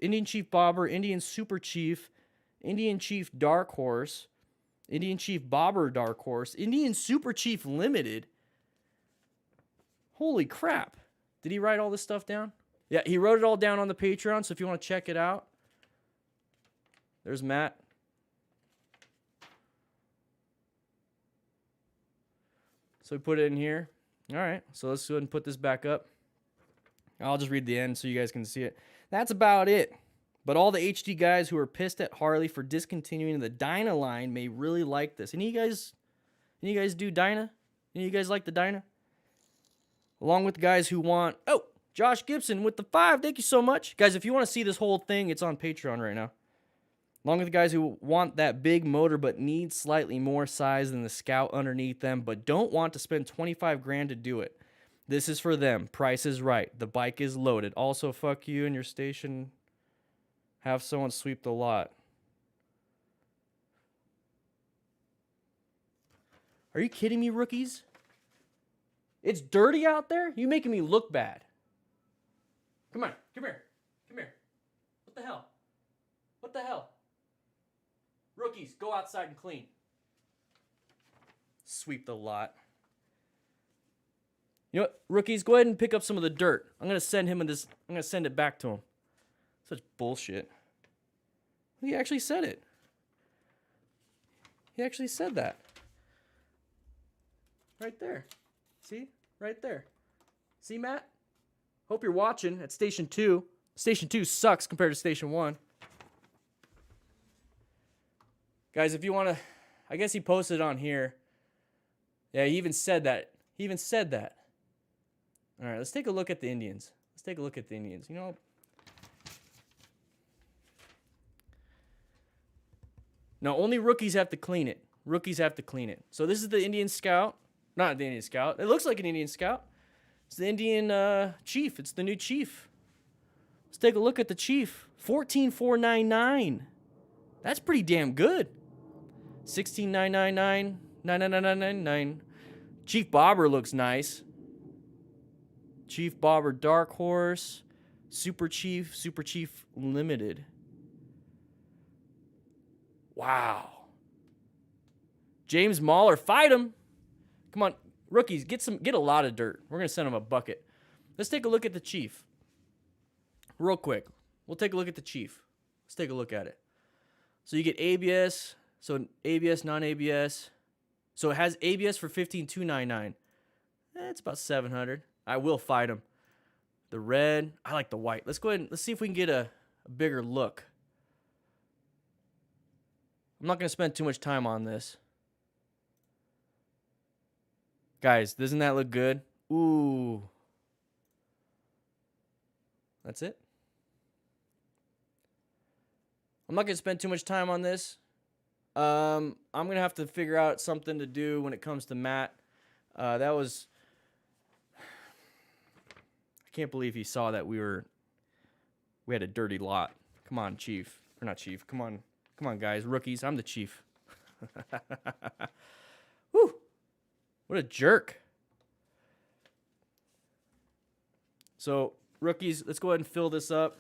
A: Bobber, Indian Super Chief, Indian Chief Dark Horse, Indian Chief Bobber Dark Horse, Indian Super Chief Limited. Holy crap. Did he write all this stuff down? Yeah, he wrote it all down on the Patreon, so if you want to check it out. There's Matt. So we put it in here. All right, so let's go ahead and put this back up. I'll just read the end so you guys can see it. That's about it. But all the HD guys who are pissed at Harley for discontinuing the Dyna line may really like this. Any of you guys do Dyna? Any of you guys like the Dyna? Along with the guys who want... Oh, Josh Gibson with the 5. Thank you so much. Guys, if you want to see this whole thing, it's on Patreon right now. Along with the guys who want that big motor but need slightly more size than the Scout underneath them, but don't want to spend 25 grand to do it. This is for them. Price is right. The bike is loaded. Also, fuck you and your station. Have someone sweep the lot. Are you kidding me, rookies? It's dirty out there? You making me look bad. Come on. Come here. Come here. What the hell? What the hell? Rookies, go outside and clean. Sweep the lot. You know what, rookies, go ahead and pick up some of the dirt. I'm gonna send it back to him. Such bullshit. He actually said it. He actually said that. Right there. See? Right there. See, Matt? Hope you're watching at Station 2. Station 2 sucks compared to Station 1. Guys, if you want to... I guess he posted it on here. Yeah, he even said that. All right, let's take a look at the Indians. You know... No, only rookies have to clean it. So this is the Indian Scout. Not the Indian Scout. It looks like an Indian Scout. It's the Indian Chief. It's the new Chief. Let's take a look at the Chief. 14,499. That's pretty damn good. 16,999. 99999. Chief Bobber looks nice. Chief Bobber Dark Horse. Super Chief Limited. Wow. James Mahler, fight him. Come on, rookies, get a lot of dirt. We're going to send him a bucket. Let's take a look at the Chief. Real quick. We'll take a look at the Chief. Let's take a look at it. So you get ABS, so ABS, non-ABS. So it has ABS for 15,299. It's about 700. I will fight him. The red, I like the white. Let's go ahead and let's see if we can get a bigger look. I'm not going to spend too much time on this. Guys, doesn't that look good? Ooh. That's it. I'm not going to spend too much time on this. I'm going to have to figure out something to do when it comes to Matt. I can't believe he saw that we had a dirty lot. Come on, Chief. Or not Chief. Come on, guys. Rookies. I'm the Chief. Whew. What a jerk. So, rookies, let's go ahead and fill this up.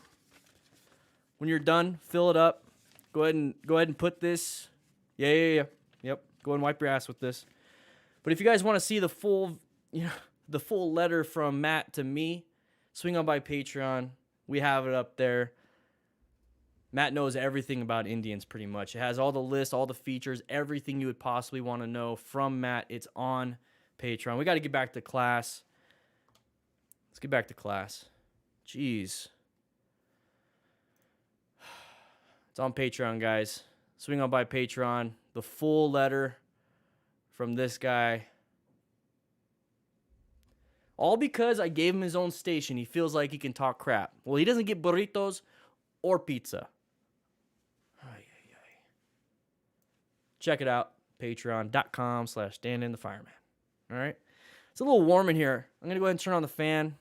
A: When you're done, fill it up. Go ahead and put this. Yeah. Yep. Go ahead and wipe your ass with this. But if you guys want to see the full letter from Matt to me, swing on by Patreon. We have it up there. Matt knows everything about Indians pretty much. It has all the lists, all the features, everything you would possibly want to know from Matt. It's on Patreon. We got to get back to class. Let's get back to class. Jeez. It's on Patreon, guys. Swing on by Patreon. The full letter from this guy. All because I gave him his own station. He feels like he can talk crap. Well, he doesn't get burritos or pizza. check it out. Patreon.com/standinthefireman. All right. It's a little warm in here. I'm going to go ahead and turn on the fan.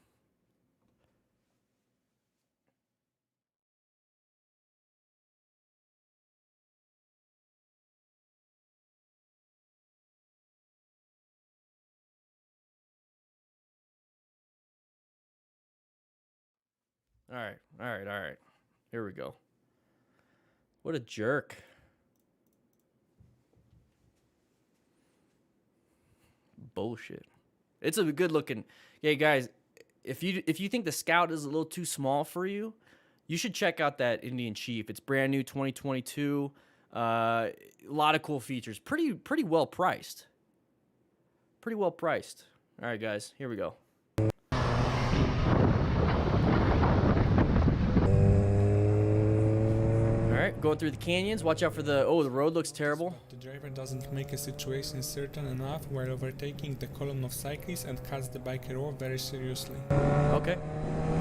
A: All right. Here we go. What a jerk. Bullshit. It's a good looking. Hey guys, if you think the Scout is a little too small for you, you should check out that Indian Chief. It's brand new 2022. A lot of cool features. Pretty well priced. Pretty well priced. All right, guys, here we go. All right, going through the canyons. Watch out for the road looks terrible.
B: The driver doesn't make a situation certain enough while overtaking the column of cyclists and cuts the biker off very seriously.
A: Okay,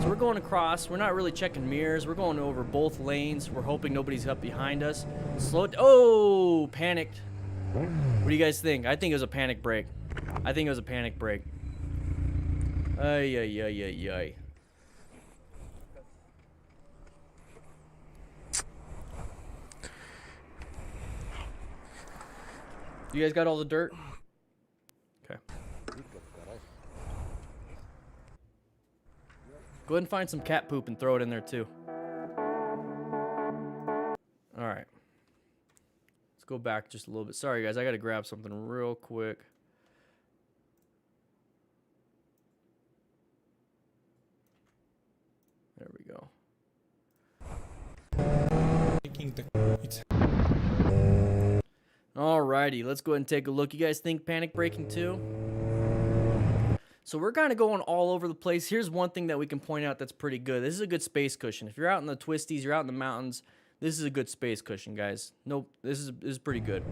A: so we're going across. We're not really checking mirrors. We're going over both lanes. We're hoping nobody's up behind us. Slow it. Oh, panicked. What do you guys think? I think it was a panic brake. Ay. You guys got all the dirt? Okay. Go ahead and find some cat poop and throw it in there too. All right. Let's go back just a little bit. Sorry, guys. I got to grab something real quick. There we go. Alrighty, let's go ahead and take a look. You guys think panic braking too? So we're kind of going all over the place. Here's one thing that we can point out that's pretty good. This is a good space cushion. If you're out in the twisties, you're out in the mountains, this is a good space cushion, guys. Nope, this is pretty good.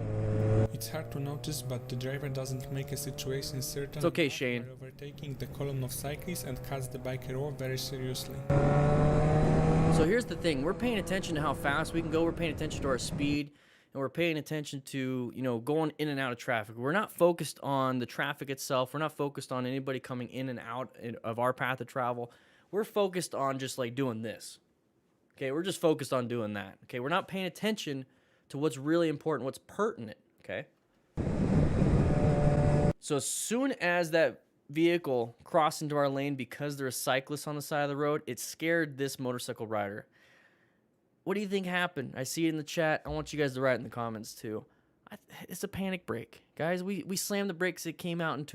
B: It's hard to notice, but the driver doesn't make a situation certain.
A: It's okay, Shane.
B: Overtaking the column of cyclists and cuts the biker off very seriously.
A: So here's the thing. We're paying attention to how fast we can go. We're paying attention to our speed. And we're paying attention to, going in and out of traffic. We're not focused on the traffic itself. We're not focused on anybody coming in and out of our path of travel. We're focused on just like doing this. Okay, we're just focused on doing that. Okay, we're not paying attention to what's really important, what's pertinent. Okay. So as soon as that vehicle crossed into our lane because there's cyclists on the side of the road, it scared this motorcycle rider. What do you think happened? I see it in the chat. I want you guys to write in the comments too. It's a panic brake, guys. We slammed the brakes. It came out in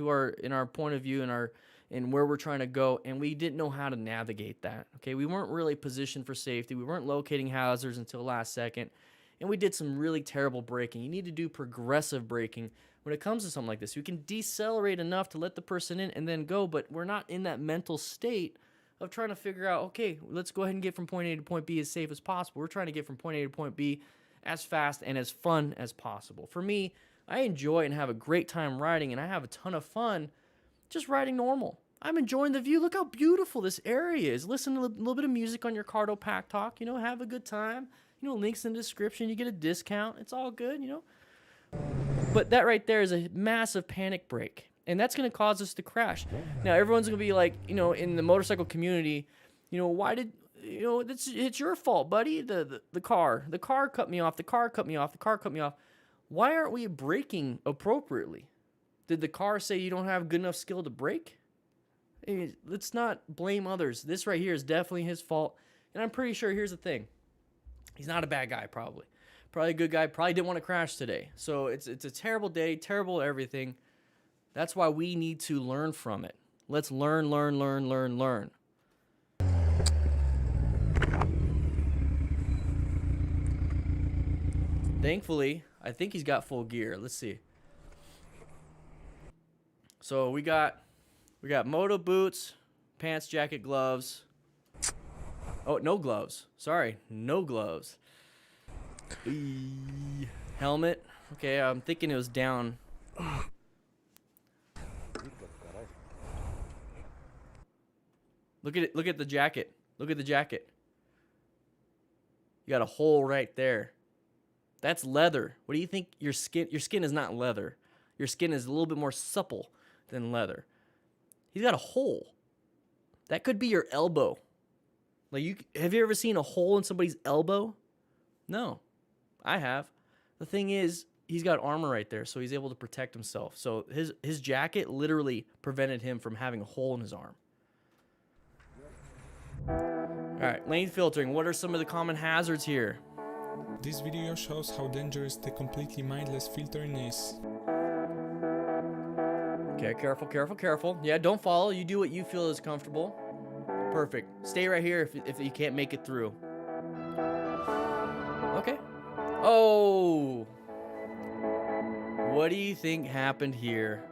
A: our point of view in where we're trying to go, and we didn't know how to navigate that. Okay, we weren't really positioned for safety. We weren't locating hazards until last second, and we did some really terrible braking. You need to do progressive braking when it comes to something like this. You can decelerate enough to let the person in and then go, but we're not in that mental state of trying to figure out, okay, let's go ahead and get from point A to point B as safe as possible. We're trying to get from point A to point B as fast and as fun as possible. For me, I enjoy and have a great time riding, and I have a ton of fun just riding normal. I'm enjoying the view. Look how beautiful this area is. Listen to a little bit of music on your Cardo Pack Talk. Have a good time. Links in the description. You get a discount. It's all good, But that right there is a massive panic brake. And that's going to cause us to crash. Now, everyone's going to be like, in the motorcycle community, why did, it's your fault, buddy. The car cut me off. The car cut me off. Why aren't we braking appropriately? Did the car say you don't have good enough skill to brake? Let's not blame others. This right here is definitely his fault. And I'm pretty sure, here's the thing. He's not a bad guy, probably. Probably a good guy. Probably didn't want to crash today. So it's a terrible day, terrible everything. That's why we need to learn from it. Let's learn. Thankfully, I think he's got full gear. Let's see. So we got moto boots, pants, jacket, gloves. Oh, no gloves. Sorry, no gloves. Helmet. Okay, I'm thinking it was down. Look at it. Look at the jacket. Look at the jacket. You got a hole right there. That's leather. What do you think your skin is not leather. Your skin is a little bit more supple than leather. He's got a hole. That could be your elbow. Like, have you ever seen a hole in somebody's elbow? No. I have. The thing is, he's got armor right there, so he's able to protect himself. So his jacket literally prevented him from having a hole in his arm. All right, lane filtering. What are some of the common hazards here?
B: This video shows how dangerous the completely mindless filtering is.
A: Okay, careful, careful, careful. Yeah, don't follow. You do what you feel is comfortable. Perfect. Stay right here if you can't make it through. Okay. Oh! What do you think happened here?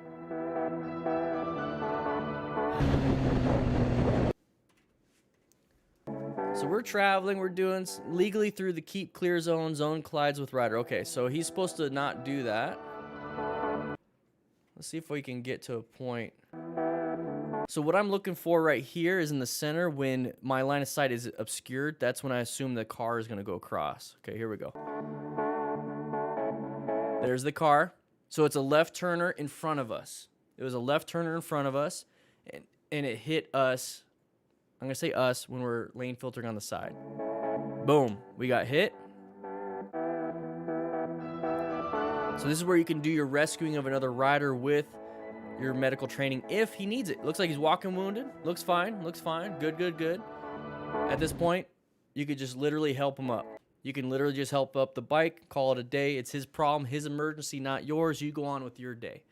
A: So we're traveling, we're doing legally through the keep clear zone, zone collides with rider. Okay, so he's supposed to not do that. Let's see if we can get to a point. So what I'm looking for right here is in the center when my line of sight is obscured. That's when I assume the car is going to go across. Okay, here we go. There's the car. So it's a left turner in front of us. It was a left turner in front of us, and it hit us. I'm going to say us when we're lane filtering on the side. Boom. We got hit. So this is where you can do your rescuing of another rider with your medical training if he needs it. Looks like he's walking wounded. Looks fine. Looks fine. Good, good, good. At this point, you could just literally help him up. You can literally just help up the bike, call it a day. It's his problem, his emergency, not yours. You go on with your day.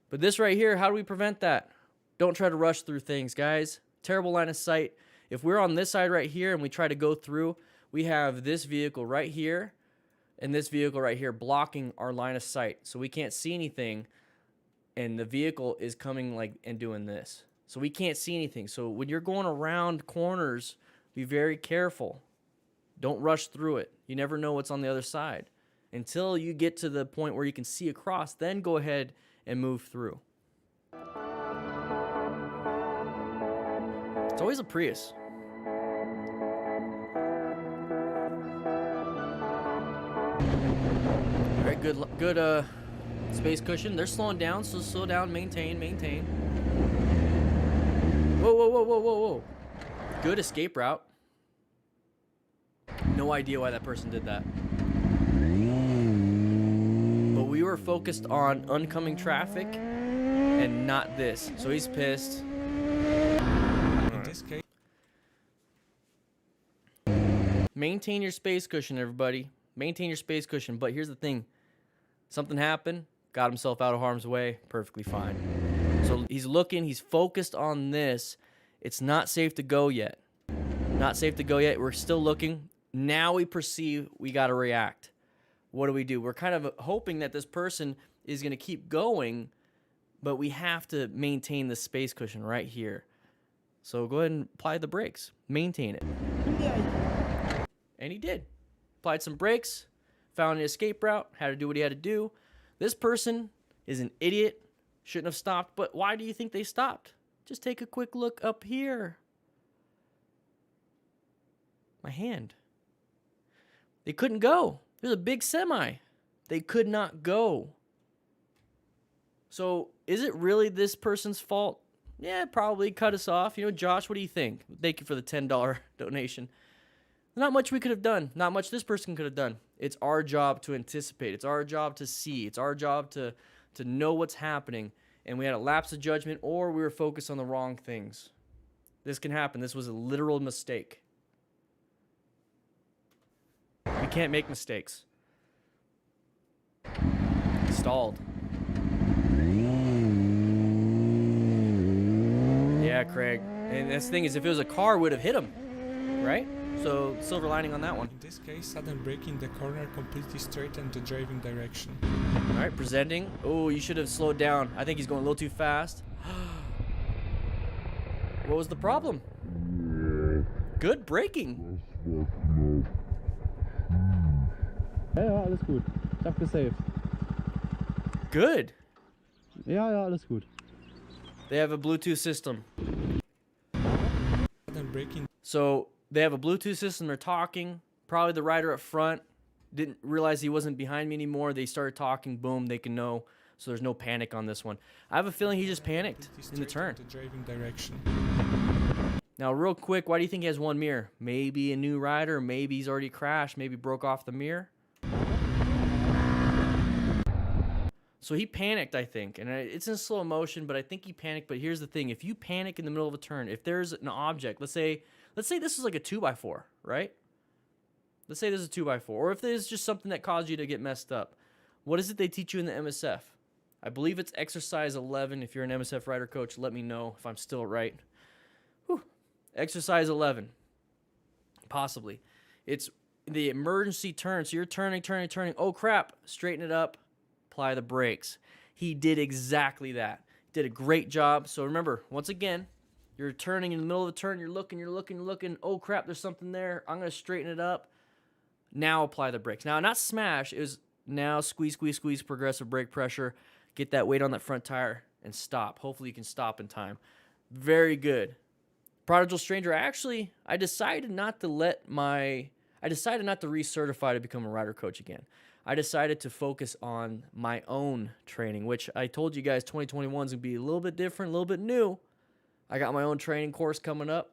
A: But this right here, how do we prevent that? Don't try to rush through things, guys. Terrible line of sight. If we're on this side right here and we try to go through, we have this vehicle right here and this vehicle right here blocking our line of sight. So we can't see anything, and the vehicle is coming like and doing this. So we can't see anything. So when you're going around corners, be very careful. Don't rush through it. You never know what's on the other side. Until you get to the point where you can see across, then go ahead and move through. It's always a Prius. All right, good space cushion. They're slowing down, so slow down, maintain. Whoa. Good escape route. No idea why that person did that. But we were focused on oncoming traffic and not this. So he's pissed.
B: In this case,
A: Maintain your space cushion, everybody. Maintain your space cushion. But here's the thing. Something happened. Got himself out of harm's way. Perfectly fine. So he's looking. He's focused on this. It's not safe to go yet. Not safe to go yet. We're still looking. Now we perceive we got to react. What do? We're kind of hoping that this person is going to keep going, but we have to maintain the space cushion right here. So go ahead and apply the brakes. Maintain it. And he did. Applied some brakes, found an escape route, had to do what he had to do. This person is an idiot, shouldn't have stopped, but why do you think they stopped? Just take a quick look up here. My hand. They couldn't go. There's a big semi. They could not go. So is it really this person's fault? Yeah, probably cut us off. You know, Josh, what do you think? Thank you for the $10 donation. Not much we could have done. Not much this person could have done. It's our job to anticipate. It's our job to see. It's our job to know what's happening. And we had a lapse of judgment, or we were focused on the wrong things. This can happen. This was a literal mistake. We can't make mistakes. Stalled. Yeah, Craig. And this thing is, if it was a car, would have hit him, right? So silver lining on that one.
B: in this case, sudden braking the corner completely straightened the driving direction.
A: All right, presenting. Oh, you should have slowed down. I think he's going a little too fast. What was the problem? Good braking.
E: Ja, alles gut. Ich hab gesaved.
A: Good.
E: Ja, alles gut.
A: They have a Bluetooth system.
B: Sudden braking
A: So they have a Bluetooth system. They're talking. Probably the rider up front didn't realize he wasn't behind me anymore. They started talking, boom, they can know. So there's no panic on this one. I have a feeling he just panicked in the turn.
B: The driving direction.
A: Now, real quick, why do you think he has one mirror? Maybe a new rider, maybe he's already crashed, maybe broke off the mirror. So he panicked, I think, and it's in slow motion, but I think he panicked. But here's the thing: if you panic in the middle of a turn, if there's an object, let's say this is like a 2x4, right? Let's say this is a 2x4, or if there's just something that caused you to get messed up. What is it they teach you in the MSF? I believe it's exercise 11. If you're an MSF rider coach, let me know if I'm still right. Whew. Exercise 11, possibly. It's the emergency turn. So you're turning. Oh crap! Straighten it up. Apply the brakes. He did exactly that. Did a great job. So remember, once again, you're turning in the middle of the turn. You're looking. Oh crap! There's something there. I'm gonna straighten it up. Now apply the brakes. Now, not smash. It was now squeeze. Progressive brake pressure. Get that weight on that front tire and stop. Hopefully, you can stop in time. Very good. Prodigal Stranger. I decided not to recertify to become a rider coach again. I decided to focus on my own training, which I told you guys 2021 is going to be a little bit different, a little bit new. I got my own training course coming up.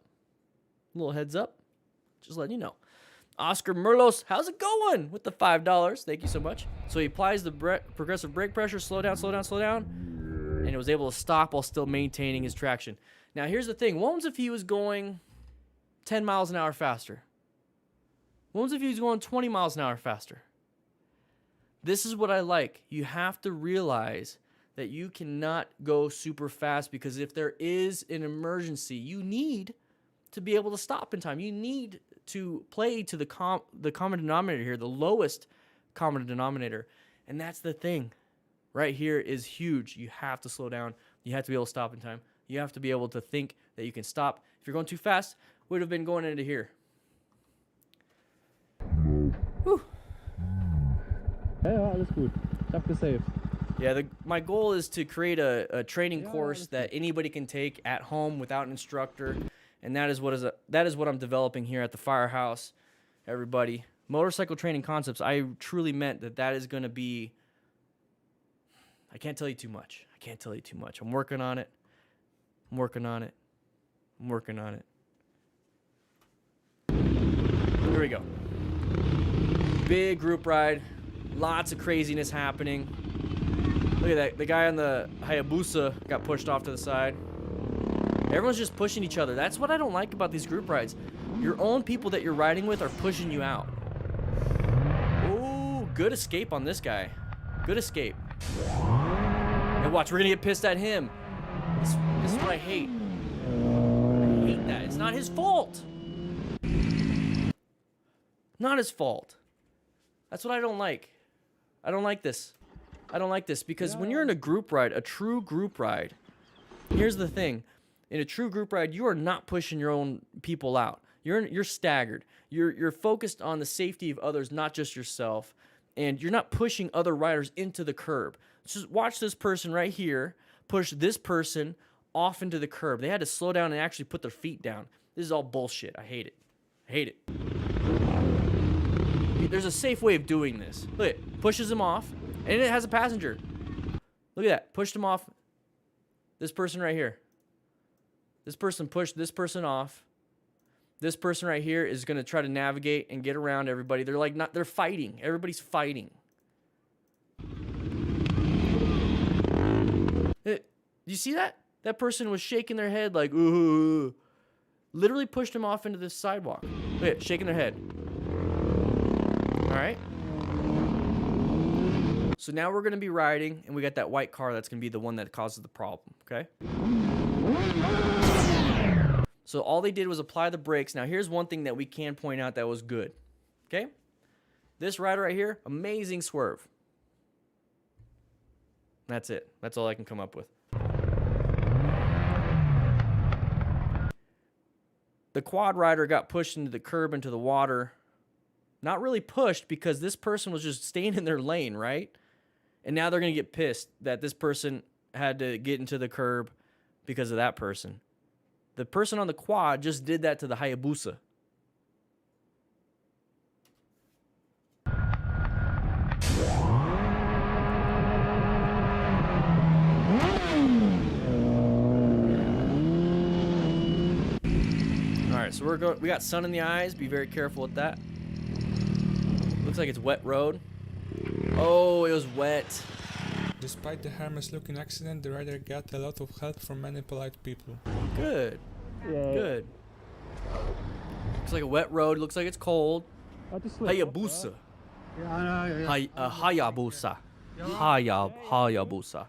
A: A little heads up. Just letting you know. Oscar Merlos, how's it going? With the $5. Thank you so much. So he applies the progressive brake pressure, slow down. And he was able to stop while still maintaining his traction. Now, here's the thing. What was if he was going 10 miles an hour faster? What was if he was going 20 miles an hour faster? This is what I like. You have to realize that you cannot go super fast, because if there is an emergency, you need to be able to stop in time. You need to play to the common denominator here, the lowest common denominator. And that's the thing. Right here is huge. You have to slow down. You have to be able to stop in time. You have to be able to think that you can stop. If you're going too fast, would have been going into here. Whew.
E: Ja, alles gut. Ich hab gesaved.
A: Yeah, my goal is to create a training course that anybody can take at home without an instructor, and that is what I'm developing here at the Firehouse. Everybody, motorcycle training concepts. I truly meant that is going to be. I can't tell you too much. I'm working on it. Here we go. Big group ride. Lots of craziness happening. Look at that. The guy on the Hayabusa got pushed off to the side. Everyone's just pushing each other. That's what I don't like about these group rides. Your own people that you're riding with are pushing you out. Ooh, good escape on this guy. Good escape. And watch, we're going to get pissed at him. This is what I hate. I hate that. It's not his fault. Not his fault. That's what I don't like. I don't like this because when you're in a group ride, a true group ride, here's the thing. In a true group ride, you are not pushing your own people out. You're staggered. You're focused on the safety of others, not just yourself. And you're not pushing other riders into the curb. Just watch this person right here push this person off into the curb. They had to slow down and actually put their feet down. This is all bullshit. I hate it. There's a safe way of doing this. Look at it. Pushes him off, and it has a passenger. Look at that. Pushed him off. This person right here. This person pushed this person off. This person right here is going to try to navigate and get around everybody. They're fighting. Everybody's fighting. Do you see that? That person was shaking their head like, ooh. Literally pushed him off into this sidewalk. Look at it, shaking their head. All right. So now we're going to be riding, and we got that white car that's going to be the one that causes the problem, okay? So all they did was apply the brakes. Now here's one thing that we can point out that was good, okay? This rider right here, amazing swerve. That's it. That's all I can come up with. The quad rider got pushed into the curb, into the water. Not really pushed because this person was just staying in their lane, right? And now they're going to get pissed that this person had to get into the curb because of that person. The person on the quad just did that to the Hayabusa. right, so we got sun in the eyes. Be very careful with that. Looks like it's wet road. Oh, it was wet.
B: Despite the harmless looking accident, the rider got a lot of help from many polite people.
A: Good. Good. Looks like a wet road. Looks like it's cold. Hayabusa. Hayabusa. Hayabusa.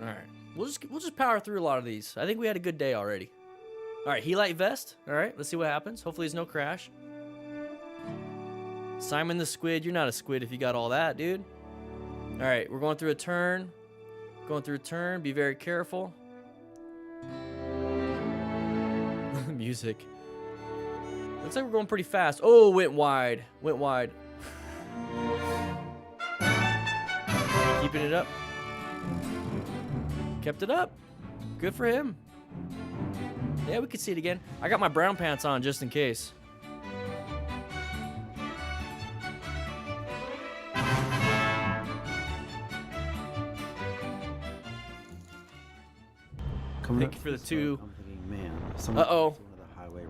A: All right. We'll just power through a lot of these. I think we had a good day already. All right, Helite vest. All right, let's see what happens. Hopefully there's no crash. Simon the Squid. You're not a squid if you got all that, dude. All right, we're going through a turn. Going through a turn. Be very careful. Music. Looks like we're going pretty fast. Oh, went wide. Went wide. Keeping it up. Kept it up. Good for him. Yeah, we could see it again. I got my brown pants on just in case. Thank you for the two. Uh-oh.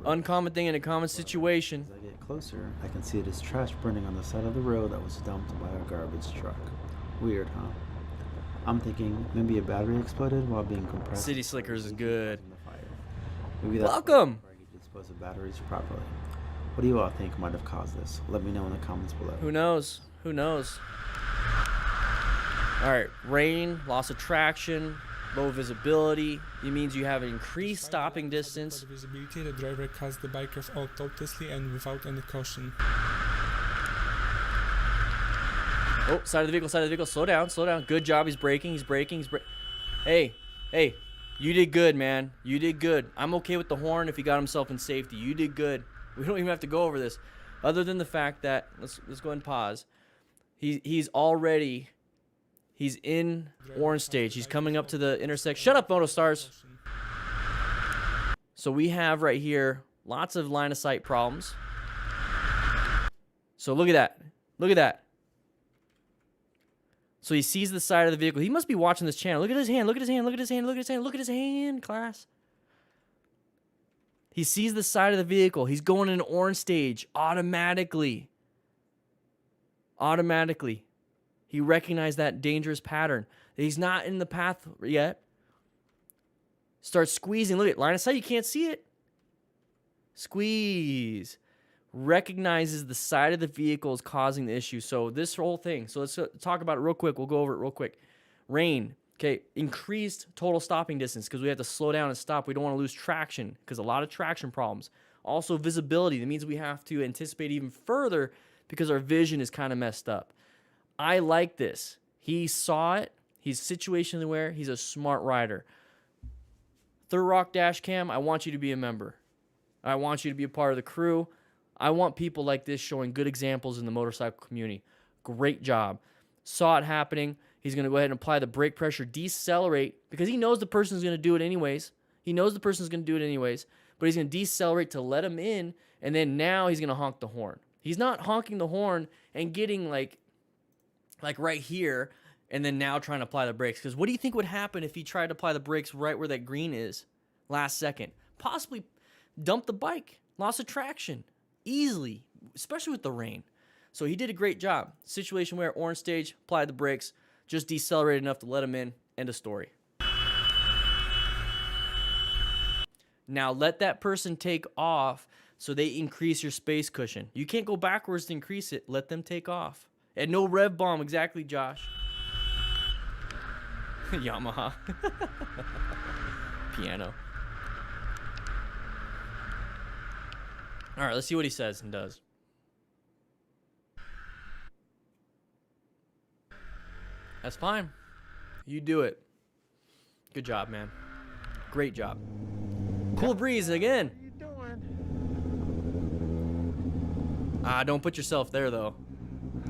A: Uncommon thing in a common situation.
F: As I get closer, I can see it is trash burning on the side of the road that was dumped by a garbage truck. Weird, huh? I'm thinking maybe a battery exploded while being compressed.
A: City Slickers is good.
F: Maybe that's
A: Welcome.
F: why you dispose of batteries properly. What do you all think might have caused this? Let me know in the comments below.
A: Who knows? Who knows? All right, rain, loss of traction, low visibility. It means you have an increased stopping distance.
B: For the visibility, the driver cuts the bike off all thoughtlessly and without any caution.
A: Oh, side of the vehicle, side of the vehicle. Slow down, slow down. Good job. He's braking, Hey, you did good, man. You did good. I'm okay with the horn if he got himself in safety. You did good. We don't even have to go over this. Other than the fact that, let's go ahead and pause. He's in orange stage. He's coming up to the intersection. Shut up, Motostars. So we have right here lots of line of sight problems. So look at that. Look at that. So he sees the side of the vehicle. He must be watching this channel. Look at his hand. Look at his hand. Look at his hand. Look at his hand. Look at his hand, class. He sees the side of the vehicle. He's going in orange stage automatically. Automatically. He recognized that dangerous pattern. He's not in the path yet. Starts squeezing. Look at line of sight. You can't see it. Squeeze. Recognizes the side of the vehicle is causing the issue. So this whole thing. So let's talk about it real quick. We'll go over it real quick. Rain. Okay. Increased total stopping distance because we have to slow down and stop. We don't want to lose traction because a lot of traction problems. Also visibility. That means we have to anticipate even further because our vision is kind of messed up. I like this. He saw it. He's situationally aware. He's a smart rider. Third Rock Dash Cam, I want you to be a member. I want you to be a part of the crew. I want people like this showing good examples in the motorcycle community. Great job. Saw it happening. He's going to go ahead and apply the brake pressure, decelerate, because he knows the person's going to do it anyways. He knows the person's going to do it anyways, but he's going to decelerate to let him in, and then now he's going to honk the horn. He's not honking the horn and getting like right here, and then now trying to apply the brakes. Because what do you think would happen if he tried to apply the brakes right where that green is last second? Possibly dump the bike. Loss of traction. Easily. Especially with the rain. So he did a great job. Situation where orange stage, applied the brakes, just decelerated enough to let him in. End of story. Now let that person take off so they increase your space cushion. You can't go backwards to increase it. Let them take off. And no rev bomb, exactly, Josh. Yamaha. Piano. All right, let's see what he says and does. That's fine. You do it. Good job, man. Great job. Cool breeze again.
C: What are you doing?
A: Don't put yourself there, though.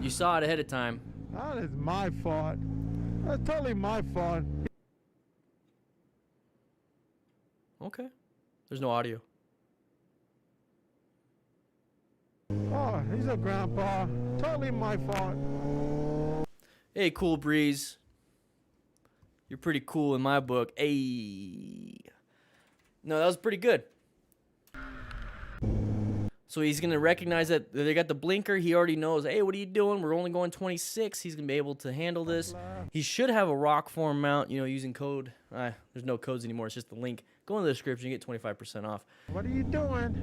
A: You saw it ahead of time.
C: That is my fault. That's totally my fault.
A: Okay. There's no audio.
C: Oh, he's a grandpa. Totally my fault.
A: Hey, Cool Breeze. You're pretty cool in my book. Hey. No, that was pretty good. So he's going to recognize that they got the blinker. He already knows, hey, what are you doing? We're only going 26. He's going to be able to handle this. He should have a rock form mount, you know, using code. There's no codes anymore. It's just the link. Go in the description. You get 25% off.
C: What are you doing?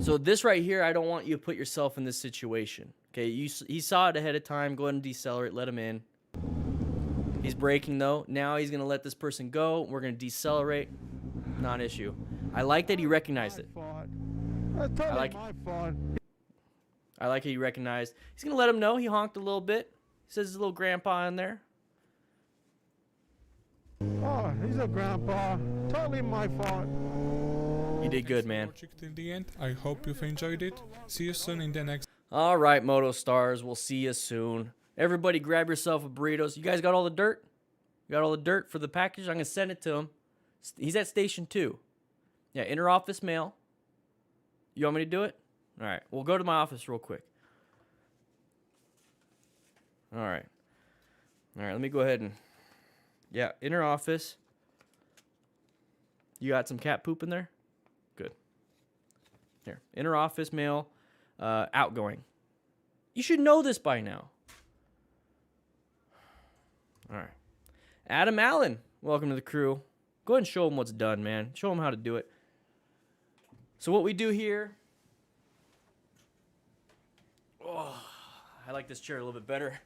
A: So this right here, I don't want you to put yourself in this situation. Okay, he saw it ahead of time. Go ahead and decelerate. Let him in. He's braking, though. Now he's going to let this person go. We're going to decelerate. Non-issue. I like that he recognized it.
C: That's totally
A: I like
C: my fault.
A: I like how he recognized. He's going to let him know. He honked a little bit. He says his little grandpa in there.
C: Oh, he's a grandpa. Totally my fault.
A: You did good, man.
B: Watching till the end. I hope you've enjoyed it. See you soon in the next.
A: All right, Moto Stars. We'll see you soon. Everybody grab yourself a burritos. You guys got all the dirt? You got all the dirt for the package? I'm going to send it to him. He's at Station 2. Yeah, inter-office mail. You want me to do it? All right. We'll go to my office real quick. All right. All right, let me go ahead and... Yeah, inter-office. You got some cat poop in there? Good. Here, inter-office mail, outgoing. You should know this by now. All right. Adam Allen, welcome to the crew. Go ahead and show him what's done, man. Show him how to do it. So what we do here... Oh, I like this chair a little bit better.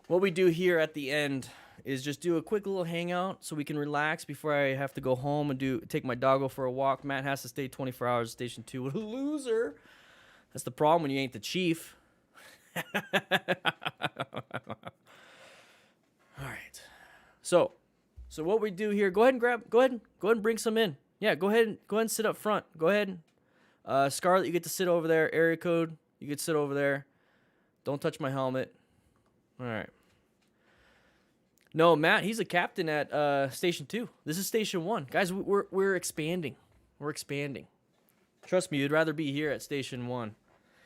A: What we do here at the end is just do a quick little hangout so we can relax before I have to go home and take my doggo for a walk. Matt has to stay 24 hours at Station 2. What a loser. That's the problem when you ain't the chief. All right. So what we do here, go ahead and bring some in. Yeah, go ahead and sit up front. Go ahead. Scarlett, you get to sit over there. Area code, you get to sit over there. Don't touch my helmet. All right. No, Matt, he's a captain at Station 2. This is Station 1. Guys, we're expanding. We're expanding. Trust me, you'd rather be here at Station 1.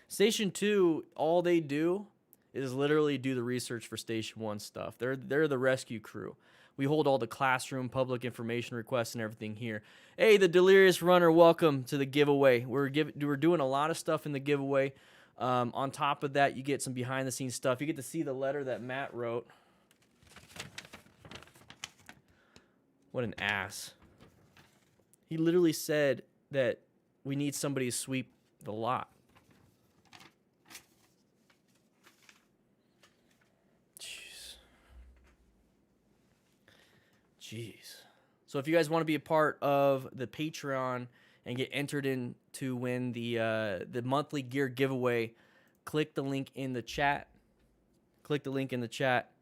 A: Station 2, all they do is literally do the research for Station 1 stuff. They're the rescue crew. We hold all the classroom, public information requests and everything here. Hey, the Delirious Runner, welcome to the giveaway. We're doing a lot of stuff in the giveaway. On top of that, you get some behind-the-scenes stuff. You get to see the letter that Matt wrote. What an ass. He literally said that we need somebody to sweep the lot. Jeez. So if you guys want to be a part of the Patreon and get entered in to win the monthly gear giveaway, click the link in the chat. Click the link in the chat.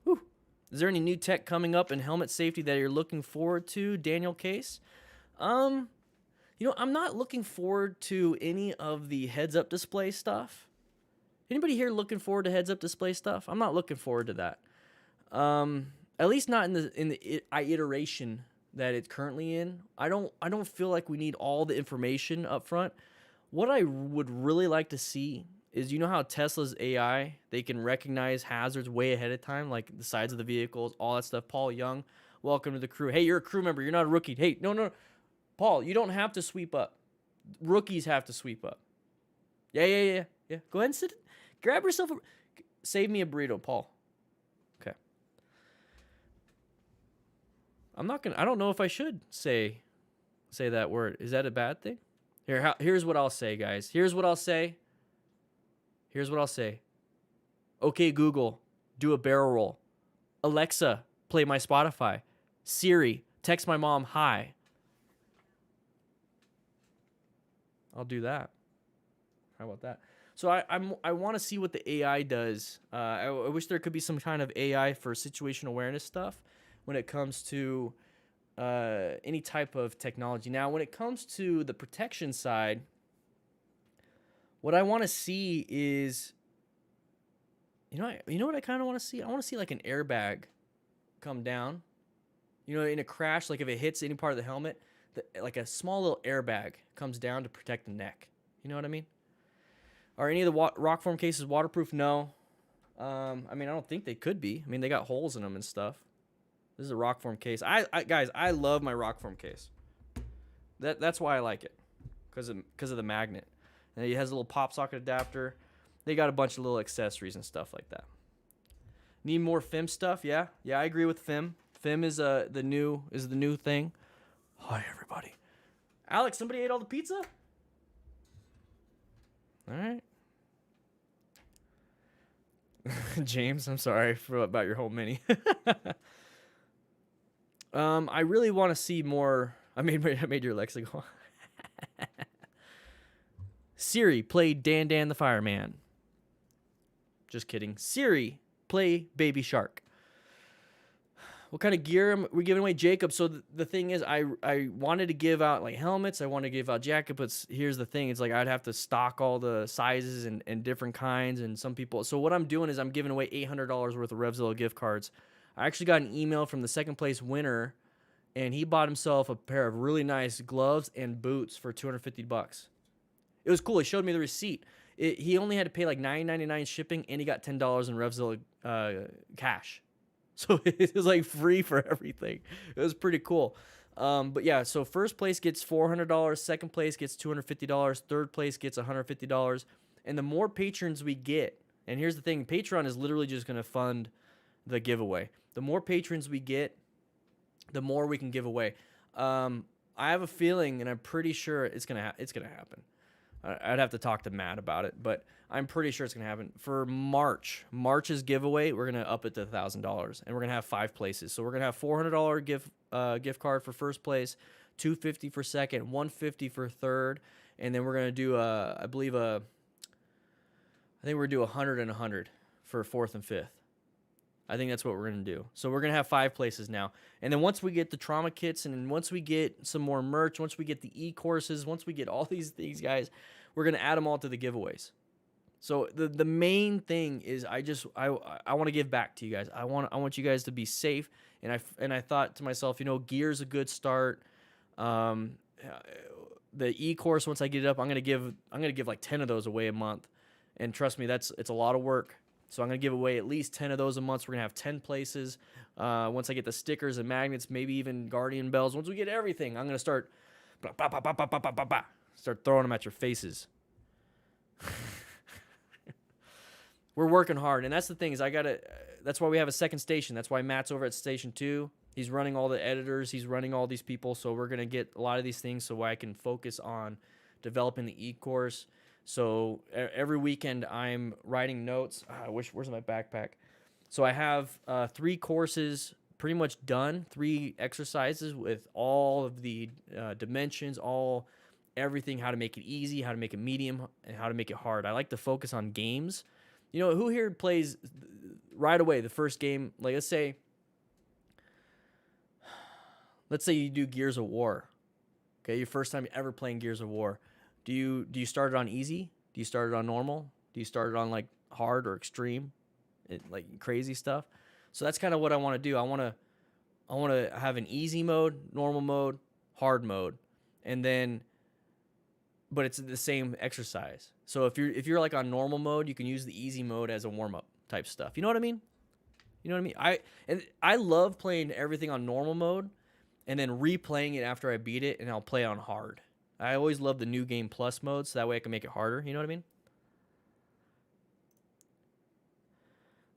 A: Whew. Is there any new tech coming up in helmet safety that you're looking forward to, Daniel Case? I'm not looking forward to any of the heads-up display stuff. Anybody here looking forward to heads-up display stuff? I'm not looking forward to that. At least not in the iteration that it's currently in. I don't feel like we need all the information up front. What I would really like to see is, you know how Tesla's AI, they can recognize hazards way ahead of time, like the sides of the vehicles, all that stuff. Paul Young, welcome to the crew. Hey, you're a crew member. You're not a rookie. Hey, no. Paul, you don't have to sweep up. Rookies have to sweep up. Yeah. Go ahead and sit. Grab yourself a... Save me a burrito, Paul. Okay. I don't know if I should say that word. Is that a bad thing? Here's what I'll say, guys. Here's what I'll say. Okay, Google, do a barrel roll. Alexa, play my Spotify. Siri, text my mom hi. I'll do that. How about that? So I want to see what the AI does. I wish there could be some kind of AI for situational awareness stuff when it comes to any type of technology. Now, when it comes to the protection side, what I want to see is, you know what I kind of want to see? I want to see like an airbag come down. You know, in a crash, like if it hits any part of the helmet, like a small little airbag comes down to protect the neck. You know what I mean? Are any of the rock form cases waterproof? No. I don't think they could be. I mean, they got holes in them and stuff. This is a rock form case. Guys, I love my rock form case. That's why I like it, because of the magnet. And it has a little pop socket adapter. They got a bunch of little accessories and stuff like that. Need more FIM stuff? Yeah, I agree with FIM. FIM is the new thing. Hi everybody. Alex, somebody ate all the pizza? All right. James, I'm sorry about your whole mini. I really want to see more. I made your Alexa go. Siri, play Dan Dan the Fireman. Just kidding. Siri, play Baby Shark. What kind of gear are we giving away? Jacob. So the thing is, I wanted to give out like helmets. I wanted to give out jacket, but here's the thing. It's like I'd have to stock all the sizes and different kinds and some people. So what I'm doing is I'm giving away $800 worth of Revzilla gift cards. I actually got an email from the second place winner, and he bought himself a pair of really nice gloves and boots for $250. It was cool. He showed me the receipt. He only had to pay like $9.99 shipping, and he got $10 in Revzilla cash. So it was like free for everything. It was pretty cool. But yeah, so first place gets $400, second place gets $250, third place gets $150. And the more patrons we get, and here's the thing, Patreon is literally just going to fund the giveaway. The more patrons we get, the more we can give away. I have a feeling, and I'm pretty sure it's gonna happen. I'd have to talk to Matt about it, but I'm pretty sure it's going to happen. For March's giveaway, we're going to up it to $1,000, and we're going to have 5 places. So we're going to have $400 gift card for first place, $250 for second, $150 for third, and then we're going to do I think we're going to do 100 and 100 for fourth and fifth. I think that's what we're going to do. So we're going to have 5 places now. And then once we get the trauma kits, and then once we get some more merch, once we get the e-courses, once we get all these things, guys, we're going to add them all to the giveaways. So the main thing is I want to give back to you guys. I want you guys to be safe. And I thought to myself, gear's a good start. The e-course, once I get it up, I'm going to give like 10 of those away a month. And trust me, it's a lot of work. So I'm going to give away at least 10 of those a month. So we're going to have 10 places. Once I get the stickers and magnets, maybe even guardian bells. Once we get everything, I'm going to start throwing them at your faces. We're working hard. And that's the thing is that's why we have a second station. That's why Matt's over at Station 2. He's running all the editors. He's running all these people. So we're going to get a lot of these things so I can focus on developing the e-course. So every weekend I'm writing notes. Where's my backpack? So I have 3 courses pretty much done, 3 exercises with all of the dimensions, everything, how to make it easy, how to make it medium, and how to make it hard. I like to focus on games. Who here plays right away the first game? Like let's say you do Gears of War. Okay, your first time ever playing Gears of War. Do you start it on easy? Do you start it on normal? Do you start it on like hard or extreme, like crazy stuff? So that's kind of what I want to do. I want to have an easy mode, normal mode, hard mode, and then, but it's the same exercise. So if you're like on normal mode, you can use the easy mode as a warm up type stuff. You know what I mean? I love playing everything on normal mode, and then replaying it after I beat it, and I'll play on hard. I always love the new game plus mode, so that way I can make it harder. You know what I mean?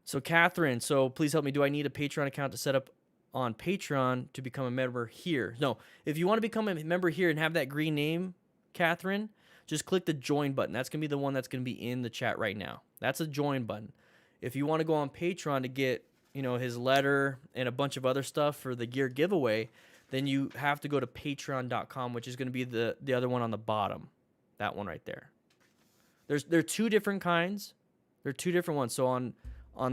A: So Catherine, please help me. Do I need a Patreon account to set up on Patreon to become a member here? No. If you want to become a member here and have that green name, Catherine, just click the join button. That's going to be the one that's going to be in the chat right now. That's a join button. If you want to go on Patreon to get, his letter and a bunch of other stuff for the gear giveaway, then you have to go to patreon.com, which is going to be the other one on the bottom. That one right there. There are 2 different kinds. There are 2 different ones. So on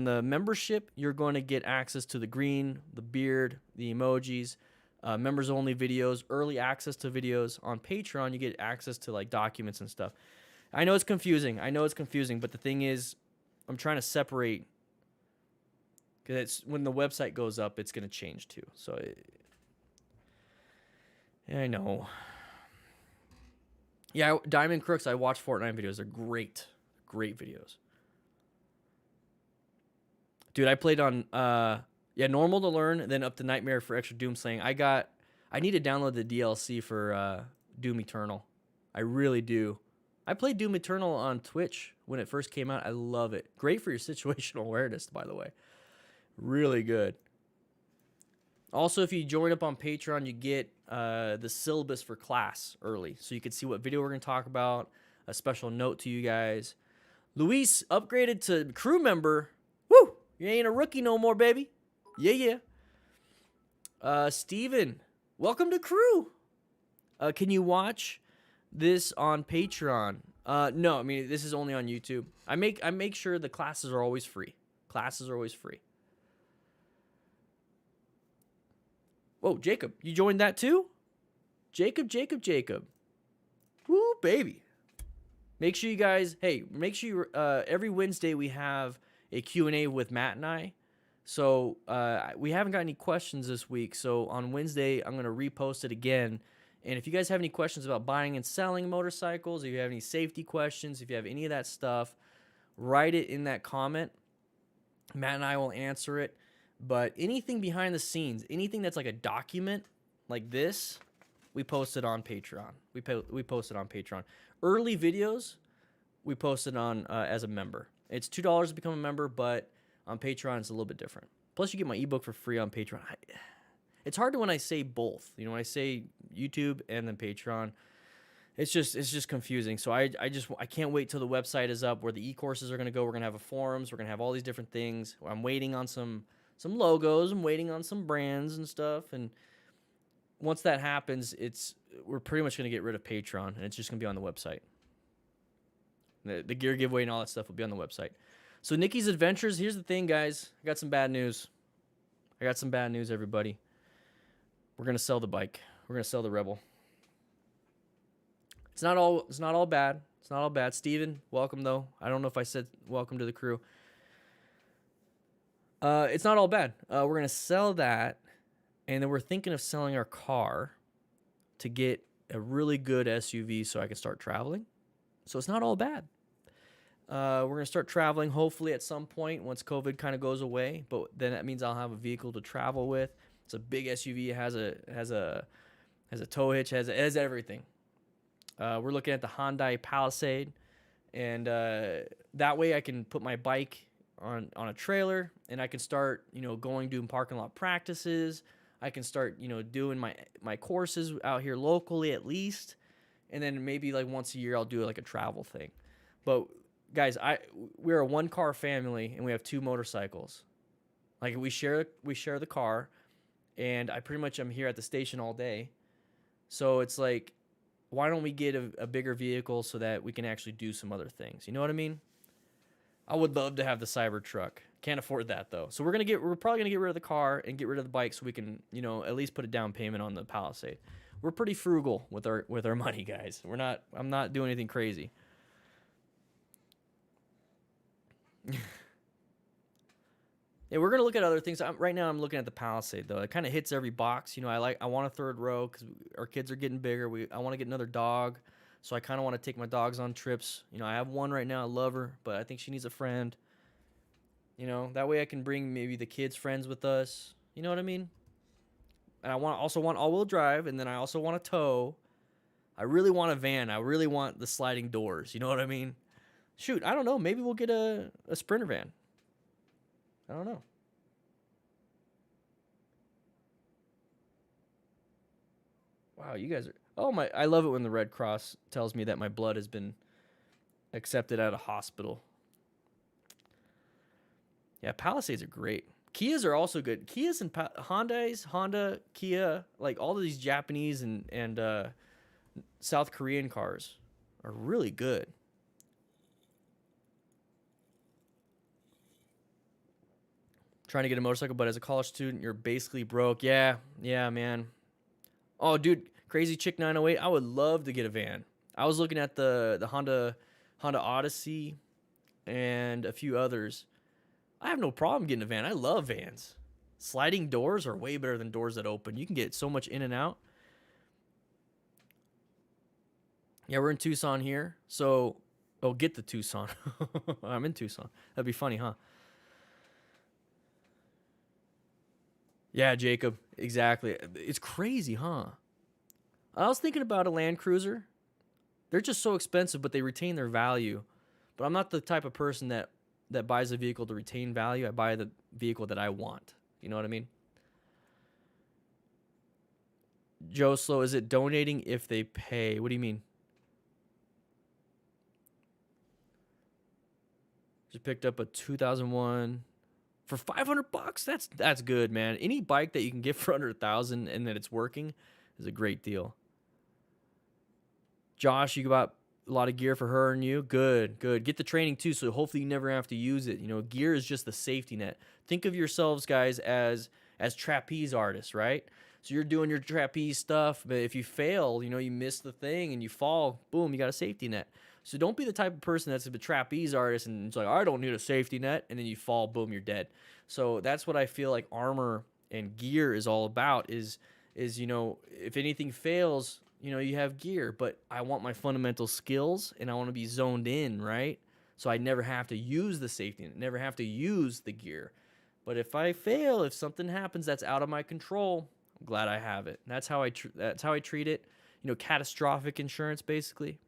A: the membership, you're going to get access to the green, the beard, the emojis, members only videos, early access to videos. On Patreon, you get access to like documents and stuff. I know it's confusing. But the thing is, I'm trying to separate, because when the website goes up, it's going to change too. So yeah, I know. Yeah, Diamond Crooks, I watch Fortnite videos. They're great. Great videos. Dude, I played on Yeah, normal to learn, then up to nightmare for extra doom slaying. I need to download the DLC for Doom Eternal. I really do. I played Doom Eternal on Twitch when it first came out. I love it. Great for your situational awareness, by the way. Really good. Also, if you join up on Patreon, you get the syllabus for class early. So you can see what video we're going to talk about, a special note to you guys. Luis upgraded to crew member. Woo! You ain't a rookie no more, baby. Yeah. Steven, welcome to crew. Can you watch this on Patreon? No, I mean, this is only on YouTube. I make sure the classes are always free. Classes are always free. Whoa, Jacob, you joined that too? Jacob. Woo, baby. Make sure you guys, every Wednesday we have a Q&A with Matt and I. So we haven't got any questions this week. So on Wednesday, I'm going to repost it again. And if you guys have any questions about buying and selling motorcycles, if you have any safety questions, if you have any of that stuff, write it in that comment. Matt and I will answer it. But anything behind the scenes, anything that's like a document like this, we post it on Patreon. We post it on Patreon. Early videos, we post it on as a member. It's $2 to become a member, but on Patreon, it's a little bit different. Plus, you get my ebook for free on Patreon. It's hard when I say both. You know, when I say YouTube and then Patreon, it's just confusing. So I can't wait till the website is up where the e-courses are going to go. We're going to have a forums. We're going to have all these different things. I'm waiting on some logos. I'm waiting on some brands and stuff. And once that happens, we're pretty much going to get rid of Patreon, and it's just going to be on the website. The gear giveaway and all that stuff will be on the website. So Nikki's Adventures, here's the thing, guys. I got some bad news. Everybody. We're going to sell the bike. We're going to sell the Rebel. It's not all bad. It's not all bad. Steven, welcome, though. I don't know if I said welcome to the crew. It's not all bad. We're going to sell that, and then we're thinking of selling our car to get a really good SUV so I can start traveling. So it's not all bad. We're going to start traveling hopefully at some point once COVID kind of goes away, but then that means I'll have a vehicle to travel with. It's a big SUV. It has a tow hitch, has everything. We're looking at the Hyundai Palisade, and that way I can put my bike on a trailer, and I can start, doing parking lot practices. I can start, doing my courses out here locally at least, and then maybe like once a year I'll do like a travel thing. But guys, we're a one-car family, and we have 2 motorcycles. Like we share the car, and I pretty much am here at the station all day. So it's like, why don't we get a bigger vehicle so that we can actually do some other things? You know what I mean? I would love to have the Cybertruck. Can't afford that though. So we're probably gonna get rid of the car and get rid of the bike so we can, at least put a down payment on the Palisade. We're pretty frugal with our money, guys. I'm not doing anything crazy. Yeah, we're gonna look at other things. Right now, I'm looking at the Palisade though. It kind of hits every box. I want a third row because our kids are getting bigger. I want to get another dog, so I kind of want to take my dogs on trips. I have one right now. I love her, but I think she needs a friend. That way I can bring maybe the kids' friends with us. You know what I mean? And I also want all-wheel drive, and then I also want a tow. I really want a van. I really want the sliding doors. You know what I mean? Shoot, I don't know. Maybe we'll get a Sprinter van. I don't know. Wow, you guys are... Oh, my... I love it when the Red Cross tells me that my blood has been accepted at a hospital. Yeah, Palisades are great. Kias are also good. Kias and Honda, Kia, like all of these Japanese and South Korean cars are really good. Trying to get a motorcycle, but as a college student, you're basically broke. Yeah, man. Oh, dude, Crazy Chick 908. I would love to get a van. I was looking at the Honda Odyssey and a few others. I have no problem getting a van. I love vans. Sliding doors are way better than doors that open. You can get so much in and out. Yeah, we're in Tucson here. So, get the Tucson. I'm in Tucson. That'd be funny, huh? Yeah, Jacob. Exactly. It's crazy, huh? I was thinking about a Land Cruiser. They're just so expensive, but they retain their value. But I'm not the type of person that buys a vehicle to retain value. I buy the vehicle that I want. You know what I mean? Joe Slow, is it donating if they pay? What do you mean? Just picked up a 2001 for $500. That's good, man. Any bike that you can get for under 1,000 and that it's working is a great deal. Josh, you got a lot of gear for her and you. Good. Get the training too, so hopefully you never have to use it. You know, gear is just the safety net. Think of yourselves, guys, as trapeze artists, right? So you're doing your trapeze stuff, but if you fail, you know, you miss the thing and you fall, boom, you got a safety net. So don't be the type of person that's a trapeze artist and it's like, I don't need a safety net, and then you fall, boom, you're dead. So that's what I feel like armor and gear is all about is you know, if anything fails, you know, you have gear, but I want my fundamental skills and I want to be zoned in, right? So I never have to use the safety net, never have to use the gear. But if I fail, if something happens that's out of my control, I'm glad I have it. That's how I treat it. You know, catastrophic insurance, basically.